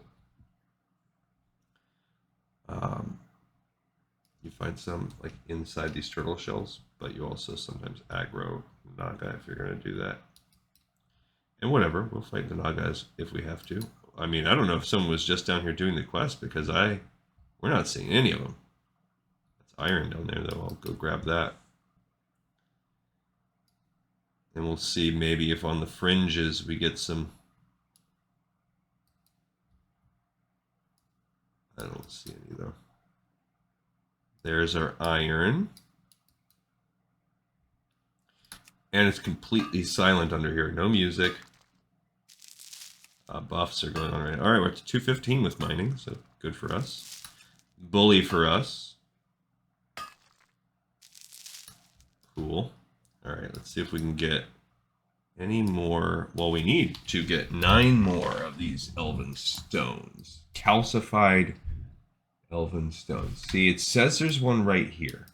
you find some, like, inside these turtle shells, but you also sometimes aggro Naga if you're going to do that. And whatever, we'll fight the Nagas if we have to. I mean, I don't know if someone was just down here doing the quest, because we're not seeing any of them. That's iron down there, though. I'll go grab that. And we'll see maybe if on the fringes we get some... I don't see any, though. There's our iron. And it's completely silent under here. No music. Buffs are going on right now. Alright, we're at 215 with mining, so good for us. Bully for us. Cool. Alright, let's see if we can get any more. Well, we need to get 9 more of these elven stones. Calcified elven stones. See, it says there's one right here.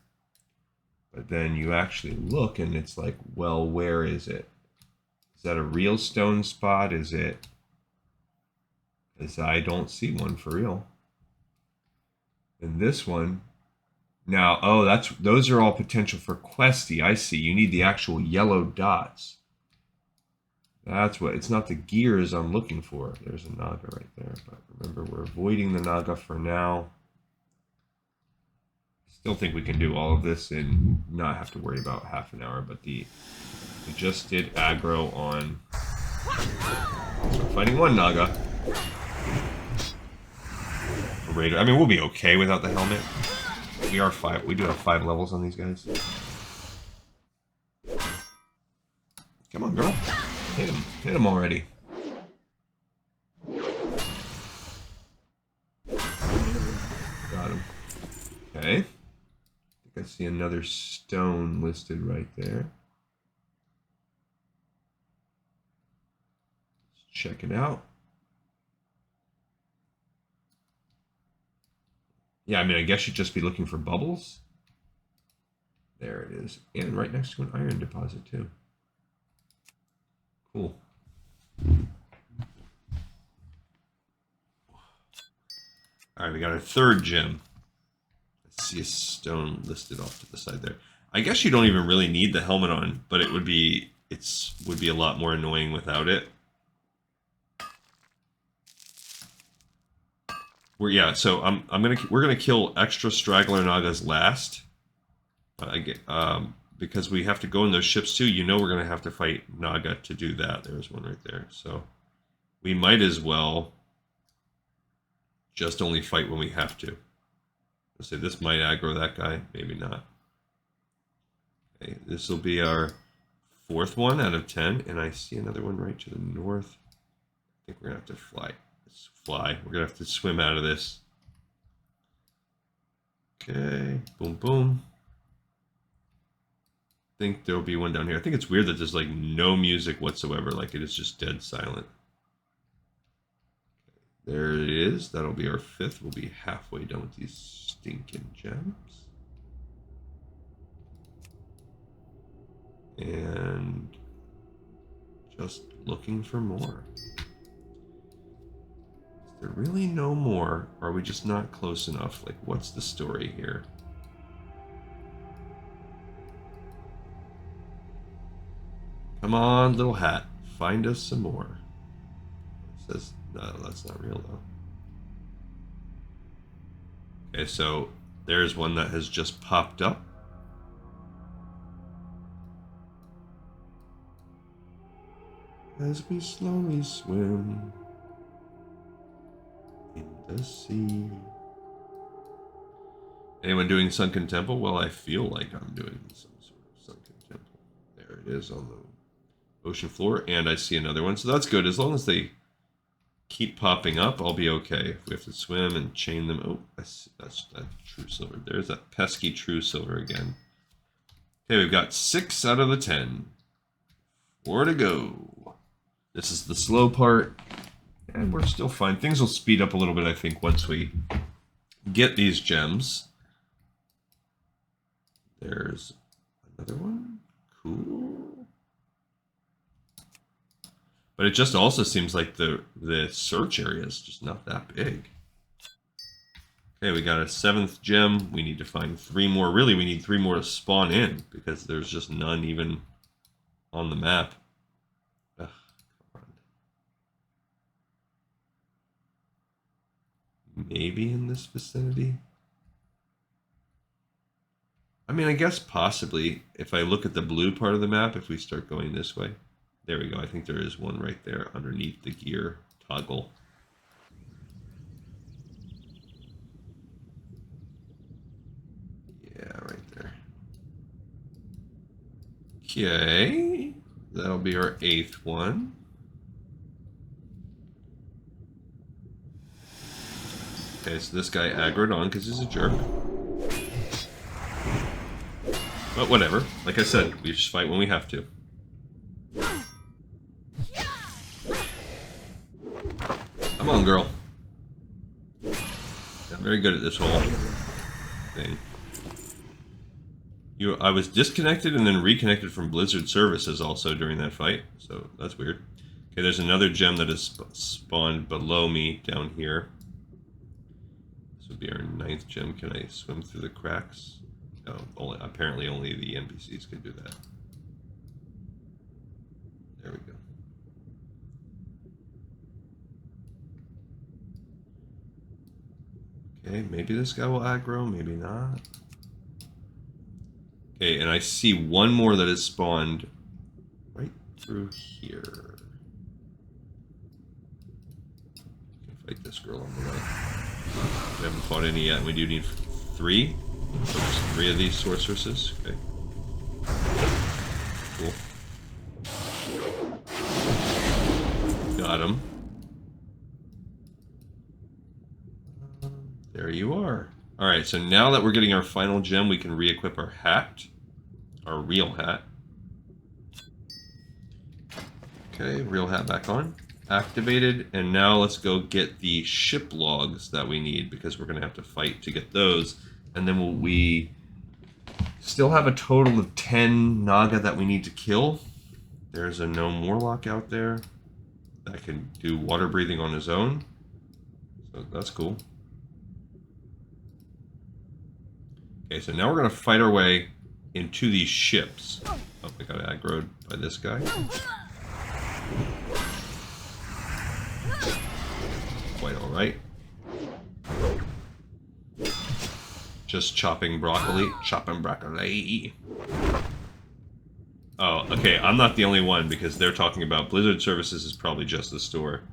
But then you actually look and it's like, well, where is it? Is that a real stone spot? Is it? Because I don't see one for real. And this one, now, oh, those are all potential for questy. I see. You need the actual yellow dots. That's what, it's not the gears I'm looking for. There's a Naga right there. But remember, we're avoiding the Naga for now. Still think we can do all of this and not have to worry about half an hour. But we just did aggro on. So we're fighting one Naga. Raider. I mean, we'll be okay without the helmet. We are 5. We do have 5 levels on these guys. Come on, girl. Hit him. Hit him already. Got him. Okay. I think I see another stone listed right there. Let's check it out. Yeah, I mean, I guess you'd just be looking for bubbles. There it is. And right next to an iron deposit, too. Cool. Alright, we got our 3rd gem. Let's see a stone listed off to the side there. I guess you don't even really need the helmet on, but it would be a lot more annoying without it. So we're gonna kill extra straggler Nagas last. Because we have to go in those ships too. You know we're gonna have to fight Naga to do that. There's one right there. So we might as well just only fight when we have to. Let's say this might aggro that guy, maybe not. Okay, this will be our 4th one out of 10, and I see another one right to the north. I think we're gonna have to fly. Let's fly. We're gonna have to swim out of this. Okay, boom, boom. I think there'll be one down here. I think it's weird that there's like no music whatsoever. Like it is just dead silent. There it is. That'll be our 5th. We'll be halfway done with these stinking gems. And just looking for more. Is there really no more? Or are we just not close enough? Like, what's the story here? Come on, little hat. Find us some more. It says, no, that's not real, though. Okay, so there's one that has just popped up. As we slowly swim in the sea. Anyone doing Sunken Temple? Well, I feel like I'm doing some sort of Sunken Temple. There it is on the ocean floor, and I see another one, so that's good. As long as they keep popping up, I'll be okay. If we have to swim and chain them. Oh, that's that true silver. There's that pesky true silver again. Okay, we've got 6 out of the 10. 4 to go. This is the slow part, and we're still fine. Things will speed up a little bit, I think, once we get these gems. There's another one. Cool. But it just also seems like the search area is just not that big. Okay, we got a 7th gem. We need to find 3 more. Really, we need 3 more to spawn in, because there's just none even on the map. Ugh, come on. Maybe in this vicinity? I mean, I guess possibly, if I look at the blue part of the map, if we start going this way. There we go. I think there is one right there underneath the gear toggle. Yeah, right there. Okay. That'll be our 8th one. Okay, so this guy aggroed on because he's a jerk. But whatever. Like I said, we just fight when we have to. Come on, girl. I'm very good at this whole thing. I was disconnected and then reconnected from Blizzard services also during that fight, so that's weird. Okay, there's another gem that is spawned below me down here. This would be our 9th gem. Can I swim through the cracks? No, apparently only the NPCs can do that. There we go. Okay, maybe this guy will aggro, maybe not. Okay, and I see one more that is spawned right through here. Fight this girl on the way. We haven't fought any yet, and we do need 3. So there's 3 of these sorceresses. Okay. Cool. Got him. There you are. Alright, so now that we're getting our final gem, we can re-equip our hat. Our real hat. Okay, real hat back on. Activated, and now let's go get the ship logs that we need, because we're going to have to fight to get those. And then we still have a total of 10 Naga that we need to kill. There's a gnome warlock out there that can do water breathing on his own. So that's cool. Okay, so now we're going to fight our way into these ships. Oh, I got aggroed by this guy. Quite alright. Just chopping broccoli. Chopping broccoli. Oh, okay, I'm not the only one, because they're talking about Blizzard Services is probably just the store.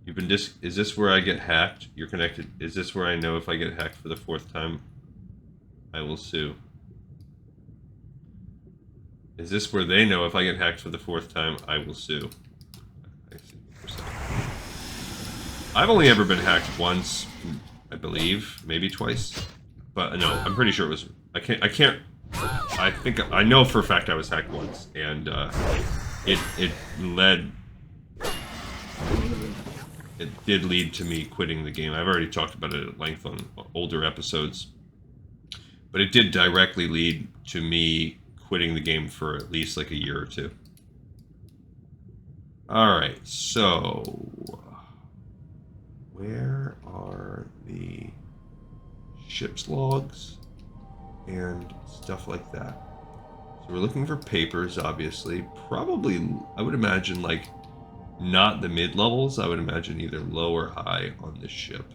You've been is this where I get hacked? You're connected. Is this where I know if I get hacked for the 4th time? I will sue. Is this where they know if I get hacked for the 4th time? I will sue. I see. I've only ever been hacked once, I believe, maybe twice. But no, I'm pretty sure it was. I think I know for a fact I was hacked once, and it did lead to me quitting the game. I've already talked about it at length on older episodes. But it did directly lead to me quitting the game for at least like a year or 2. Alright, so where are the ship's logs and stuff like that? So we're looking for papers, obviously. Probably, I would imagine, like, not the mid-levels. I would imagine either low or high on this ship.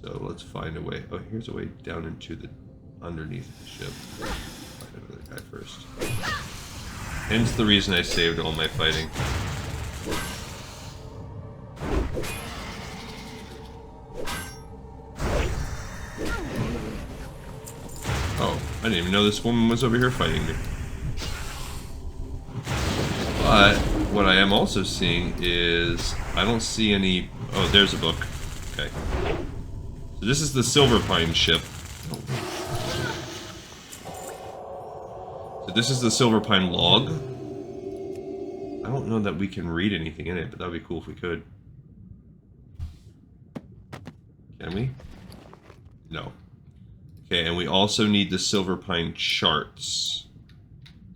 So let's find a way. Oh, here's a way down into the underneath the ship. Find another guy first. Hence the reason I saved all my fighting. Oh, I didn't even know this woman was over here fighting me. But what I am also seeing is I don't see any. Oh, there's a book. Okay. So this is the Silverpine ship. So this is the Silverpine log. I don't know that we can read anything in it, but that would be cool if we could. Can we? No. Okay, and we also need the Silverpine charts.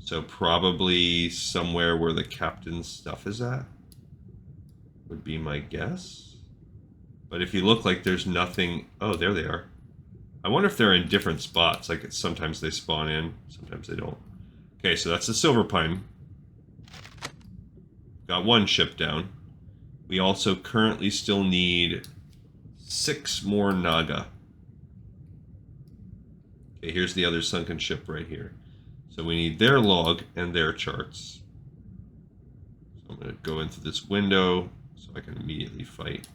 So probably somewhere where the captain's stuff is at, would be my guess. But if you look, like there's nothing. Oh, there they are. I wonder if they're in different spots. Like sometimes they spawn in, sometimes they don't. Okay, so that's the Silverpine. Got one ship down. We also currently still need 6 more Naga. Okay, here's the other sunken ship right here. So we need their log and their charts. So I'm going to go into this window so I can immediately fight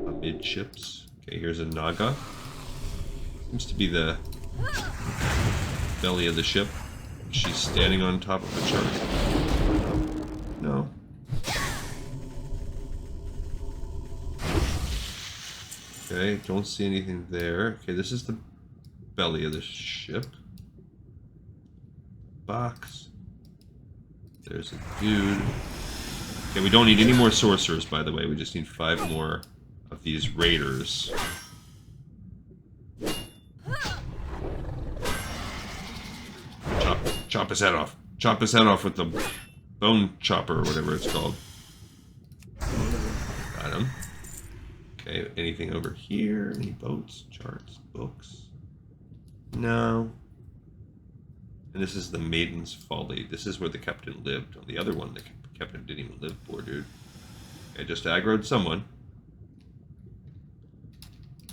amidships. Okay, here's a Naga. Seems to be the belly of the ship. She's standing on top of a chart. No. Okay, don't see anything there. Okay, this is the belly of the ship. Box. There's a dude. Okay, we don't need any more sorcerers, by the way. We just need 5 more of these raiders. Chop his head off. Chop his head off with the bone chopper or whatever it's called. Got him. Okay, anything over here? Any boats, charts, books? No. And this is the Maiden's Folly. This is where the captain lived. On the other one, the captain didn't even live, poor dude. I just aggroed someone.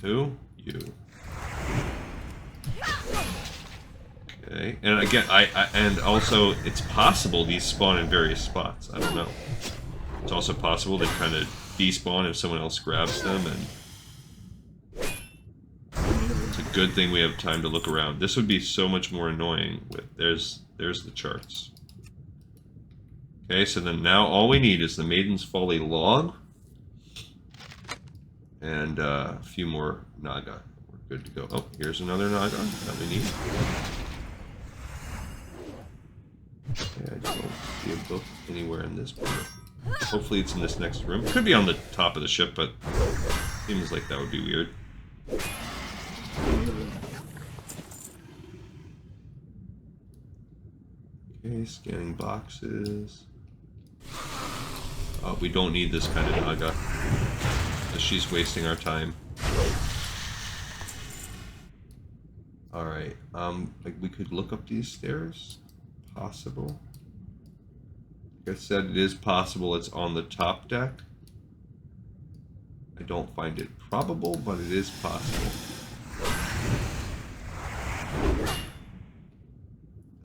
Who? You. Okay, and again, and also, it's possible these spawn in various spots. I don't know. It's also possible they kind of despawn if someone else grabs them, and it's a good thing we have time to look around. This would be so much more annoying with there's the charts. Okay, so then now all we need is the Maiden's Folly log and a few more Naga. We're good to go. Oh, here's another Naga that we need. Okay, I don't see a book anywhere in this part. Hopefully it's in this next room. Could be on the top of the ship, but seems like that would be weird. Okay, scanning boxes. Oh, we don't need this kind of Naga. She's wasting our time. Alright, like we could look up these stairs. Possible. Like I said, it is possible it's on the top deck. I don't find it probable, but it is possible.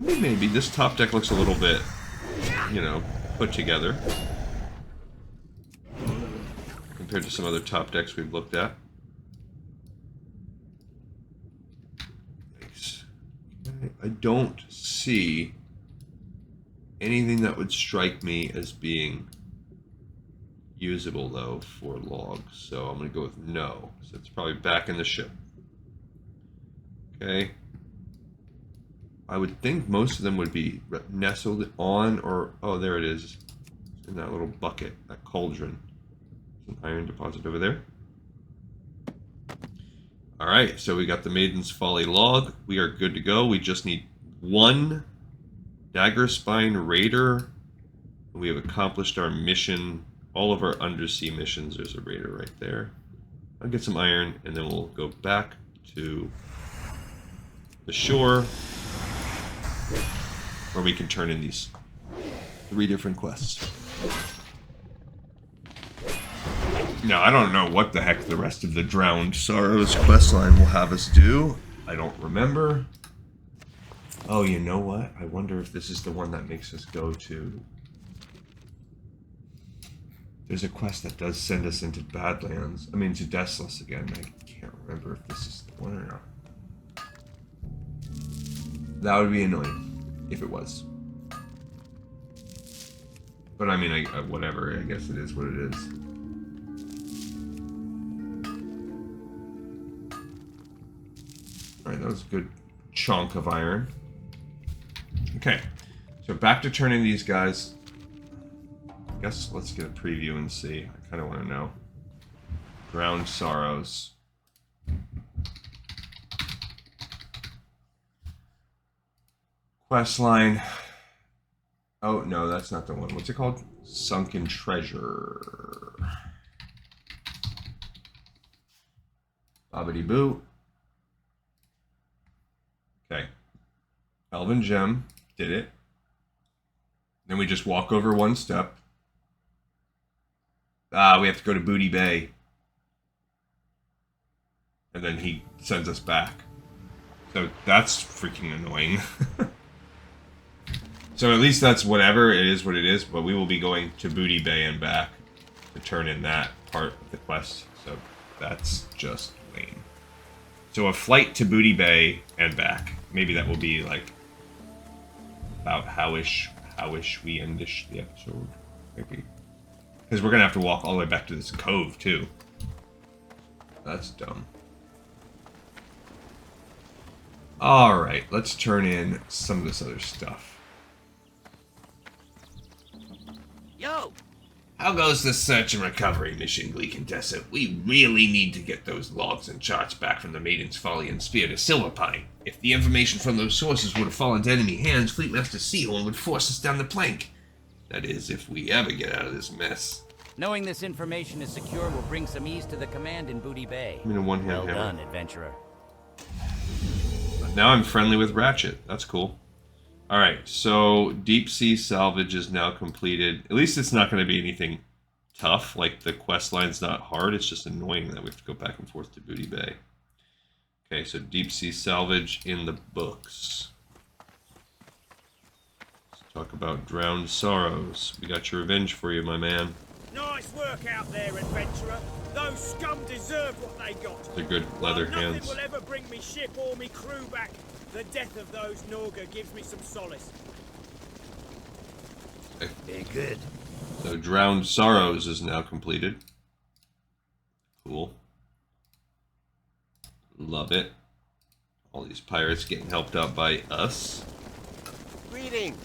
I mean, maybe this top deck looks a little bit, you know, put together compared to some other top decks we've looked at. Nice. Okay, I don't see anything that would strike me as being usable, though, for logs. So I'm going to go with no. So it's probably back in the ship. Okay. I would think most of them would be nestled on or... Oh, there it is. In that little bucket, that cauldron. There's an iron deposit over there. Alright, so we got the Maiden's Folly log. We are good to go. We just need 1 Dagger Spine Raider. We have accomplished our mission. All of our undersea missions. There's a raider right there. I'll get some iron, and then we'll go back to the shore, where we can turn in these 3 different quests. Now, I don't know what the heck the rest of the Drowned Sorrows questline will have us do. I don't remember. Oh, you know what? I wonder if this is the one that makes us go to... There's a quest that does send us into Badlands. I mean, to Desolus again. I can't remember if this is the one or not. That would be annoying if it was. But I mean, whatever. I guess it is what it is. Alright, that was a good chunk of iron. Okay, so back to turning these guys. I guess let's get a preview and see. I kind of want to know. Drowned Sorrows. Questline. Oh, no, that's not the one. What's it called? Sunken Treasure. Bobbity boo. Okay. Elven Gem did it. Then we just walk over 1 step. We have to go to Booty Bay. And then he sends us back. So that's freaking annoying. So at least that's whatever, it is what it is, but we will be going to Booty Bay and back to turn in that part of the quest. So that's just lame. So a flight to Booty Bay and back. Maybe that will be like about howish we end the episode, maybe. Because we're gonna have to walk all the way back to this cove too. That's dumb. Alright, let's turn in some of this other stuff. Yo! How goes the search and recovery mission, Glee Contessa? We really need to get those logs and charts back from the Maiden's Folly and Spear to Silverpine. If the information from those sources would have fallen into enemy hands, Fleetmaster Seahorn would force us down the plank. That is, if we ever get out of this mess. Knowing this information is secure will bring some ease to the command in Booty Bay. I mean, a one-hand Well hammer. done, adventurer. Now I'm friendly with Ratchet. That's cool. Alright, so Deep Sea Salvage is now completed. At least it's not going to be anything tough. Like, the quest line's not hard. It's just annoying that we have to go back and forth to Booty Bay. Okay, so Deep Sea Salvage in the books. Let's talk about Drowned Sorrows. We got your revenge for you, my man. Nice work out there, adventurer. Those scum deserve what they got. They're good leather While hands. nothing will ever bring me ship or me crew back, the death of those Norga gives me some solace. Very good. So Drowned Sorrows is now completed. Cool. Love it. All these pirates getting helped out by us. Greetings.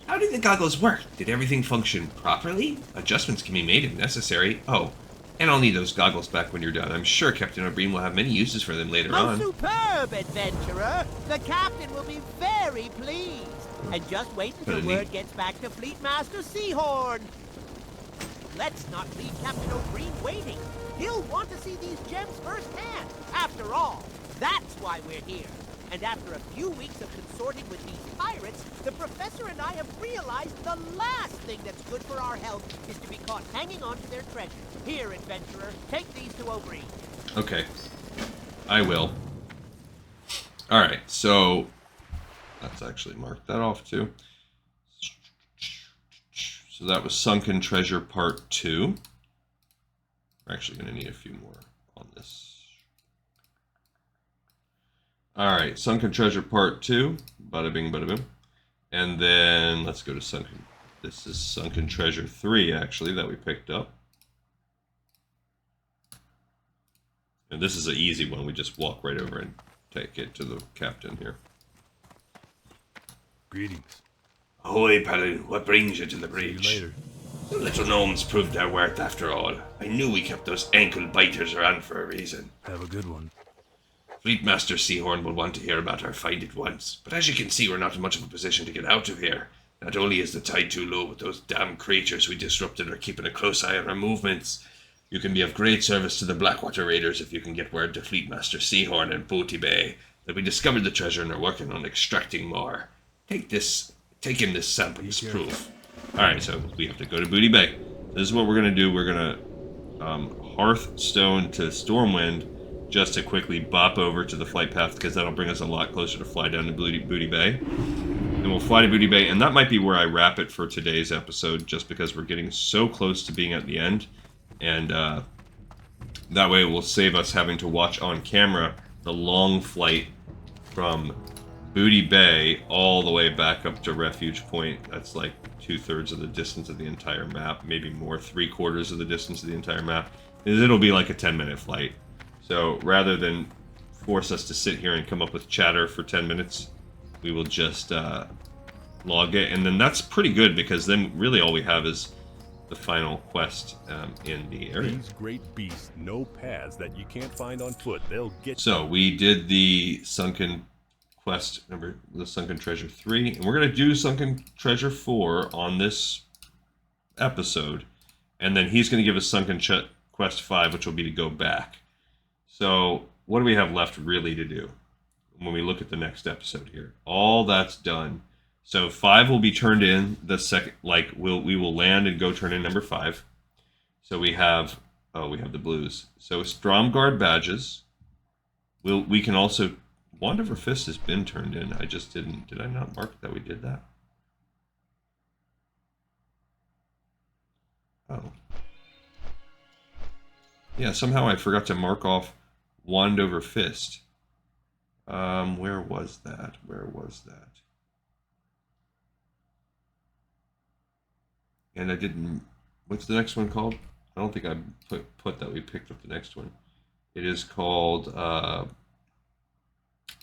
How did the goggles work? Did everything function properly? Adjustments can be made if necessary. Oh, and I'll need those goggles back when you're done. I'm sure Captain O'Brien will have many uses for them later How on. superb, adventurer! The captain will be very pleased. And just wait until Pretty word neat. gets back to Fleetmaster Seahorn. Let's not leave Captain O'Brien waiting. He'll want to see these gems firsthand. After all, that's why we're here. And after a few weeks of consorting with these pirates, the professor and I have realized the last thing that's good for our health is to be caught hanging on to their treasure. Here, adventurer, take these to O'Brien. Okay. I will. Alright, so let's actually mark that off too. So that was Sunken Treasure Part 2. We're actually going to need a few more on this. Alright, Sunken Treasure Part 2. Bada bing, bada boom. And then let's go to Sunken. This is Sunken Treasure 3, actually, that we picked up. And this is an easy one. We just walk right over and take it to the captain here. Greetings. Ahoy, Paladin. What brings you to the See breach? you later. The little gnomes proved their worth after all. I knew we kept those ankle biters around for a reason. Have a good one. Fleetmaster Seahorn will want to hear about our find at once, but as you can see, we're not in much of a position to get out of here. Not only is the tide too low, but those damn creatures we disrupted are keeping a close eye on our movements. You can be of great service to the Blackwater Raiders if you can get word to Fleetmaster Seahorn and Booty Bay that we discovered the treasure and are working on extracting more. Take him this sample as proof. Alright, so we have to go to Booty Bay. This is what we're going to do. We're going to Hearthstone to Stormwind just to quickly bop over to the flight path, because that'll bring us a lot closer to fly down to Booty Bay. And we'll fly to Booty Bay, and that might be where I wrap it for today's episode, just because we're getting so close to being at the end. And that way it will save us having to watch on camera the long flight from Booty Bay all the way back up to Refuge Point. That's like 2/3 of the distance of the entire map, maybe more, 3/4 of the distance of the entire map. It'll be like a 10-minute flight. So rather than force us to sit here and come up with chatter for 10 minutes, we will just log it. And then that's pretty good, because then really all we have is the final quest in the area. These great beasts know paths that you can't find on foot. They'll get So we did the Sunken Quest, remember, the Sunken Treasure 3, and we're going to do Sunken Treasure 4 on this episode, and then he's going to give us Sunken Quest 5, which will be to go back. So what do we have left really to do when we look at the next episode here? All that's done. So 5 will be turned in the second, like we will land and go turn in number 5. So we have the blues. So Stromguard badges. We can also, Wand of Her Fist has been turned in. I just didn't. Did I not mark that we did that? Oh. Yeah, somehow I forgot to mark off Wand over Fist. Where was that? Where was that? And I didn't... What's the next one called? I don't think I put that we picked up the next one. It is called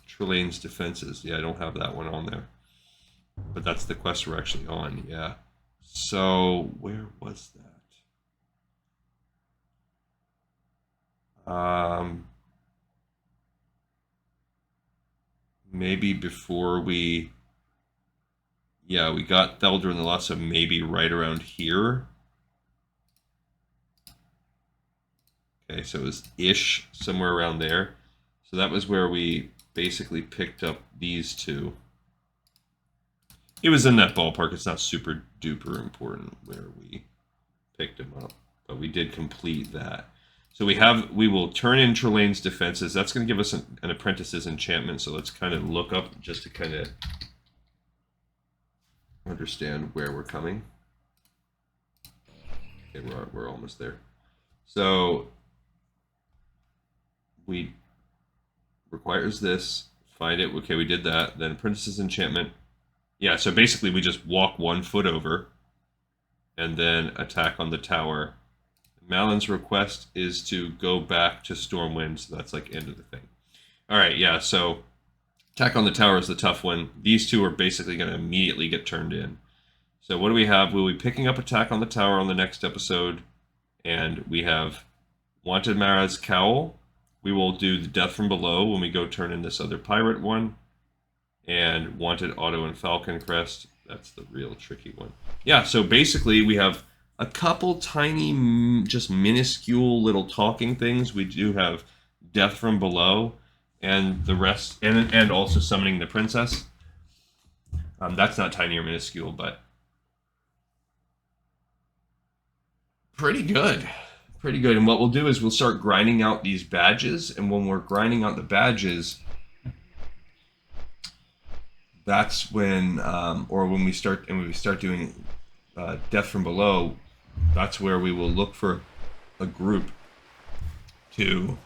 Trelawne's Defenses. Yeah, I don't have that one on there. But that's the quest we're actually on, yeah. So, where was that? Maybe before we... Yeah, we got Theldurin the Lost, so maybe right around here. Okay, so it was ish, somewhere around there. So that was where we basically picked up these two. It was in that ballpark. It's not super duper important where we picked them up, but we did complete that. So we will turn in Trelawne's Defenses. That's going to give us an apprentice's enchantment. So let's kind of look up just to kind of understand where we're coming. Okay, we're almost there. So we requires this. Find it. Okay, we did that. Then apprentice's enchantment. Yeah, so basically we just walk 1 foot over and then attack on the tower. Malin's request is to go back to Stormwind, so that's like end of the thing. Alright, yeah, so attack on the tower is the tough one. These two are basically going to immediately get turned in. So what do we have? We'll be picking up attack on the tower on the next episode. And we have Wanted Mara's Cowl. We will do the Death from Below when we go turn in this other pirate one. And Wanted Auto and Falcon Crest. That's the real tricky one. Yeah, so basically we have a couple tiny, just minuscule little talking things. We do have Death from Below and the rest, and also Summoning the Princess. That's not tiny or minuscule, but pretty good. Pretty good. And what we'll do is we'll start grinding out these badges, and when we're grinding out the badges, that's when, or when we start doing Death from Below, that's where we will look for a group to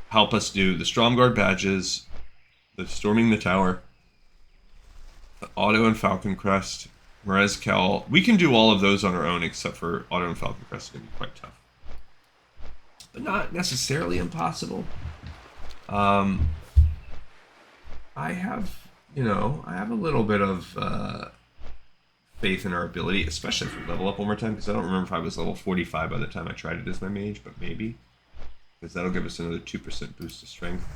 help us do the Stromguard badges, the Storming the Tower, the Auto and Falcon Crest, Mara's Cowl. We can do all of those on our own, except for Auto and Falcon Crest is going to be quite tough. But not necessarily impossible. I have a little bit of faith in our ability, especially if we level up one more time, because I don't remember if I was level 45 by the time I tried it as my mage, but maybe. Because that'll give us another 2% boost to strength.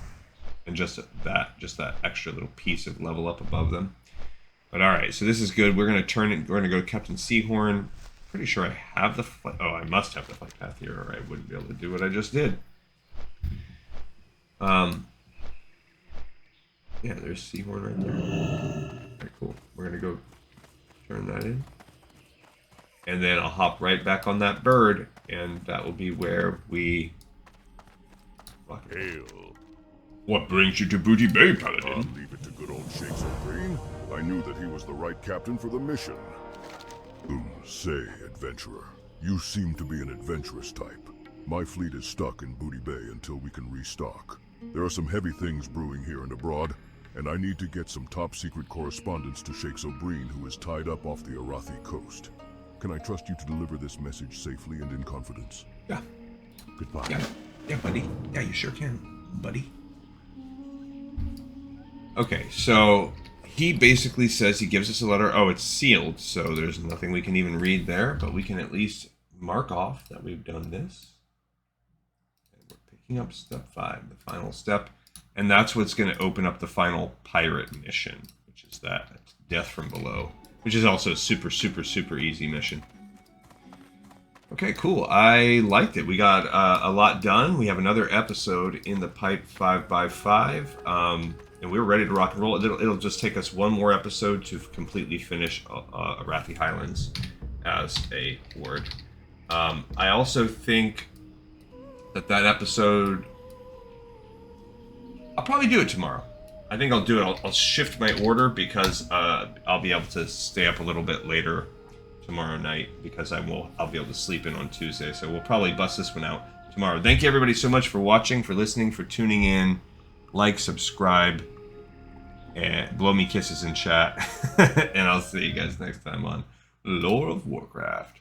And just that extra little piece of level up above them. But alright, so this is good. We're going to turn it, we're going to go to Captain Seahorn. Pretty sure I have the flight, I must have the flight path here, or I wouldn't be able to do what I just did. Yeah, there's Seahorn right there. Alright, cool. We're going to go turn that in. And then I'll hop right back on that bird, and that will be where we... Hail. What brings you to Booty Bay, Paladin? Leave it to good old Shakes O'Brien. I knew that he was the right captain for the mission. Say, adventurer, you seem to be an adventurous type. My fleet is stuck in Booty Bay until we can restock. There are some heavy things brewing here and abroad, and I need to get some top-secret correspondence to Shakes O'Brien, who is tied up off the Arathi coast. Can I trust you to deliver this message safely and in confidence? Yeah. Goodbye. Yeah, buddy. Yeah, you sure can, buddy. Okay, so he basically says he gives us a letter. Oh, it's sealed, so there's nothing we can even read there, but we can at least mark off that we've done this. And we're picking up step 5, the final step, and that's what's going to open up the final pirate mission, which is that Death from Below, which is also a super, super, super easy mission. Okay, cool. I liked it. We got a lot done. We have another episode in the pipe 5x5. And we're ready to rock and roll. It'll just take us one more episode to completely finish Arathi Highlands as a horde. I also think that episode... I'll probably do it tomorrow. I think I'll do it. I'll shift my order because I'll be able to stay up a little bit later tomorrow night because I'll be able to sleep in on Tuesday. So we'll probably bust this one out tomorrow. Thank you everybody so much for watching, for listening, for tuning in. Like, subscribe, and blow me kisses in chat. And I'll see you guys next time on Lore of Warcraft.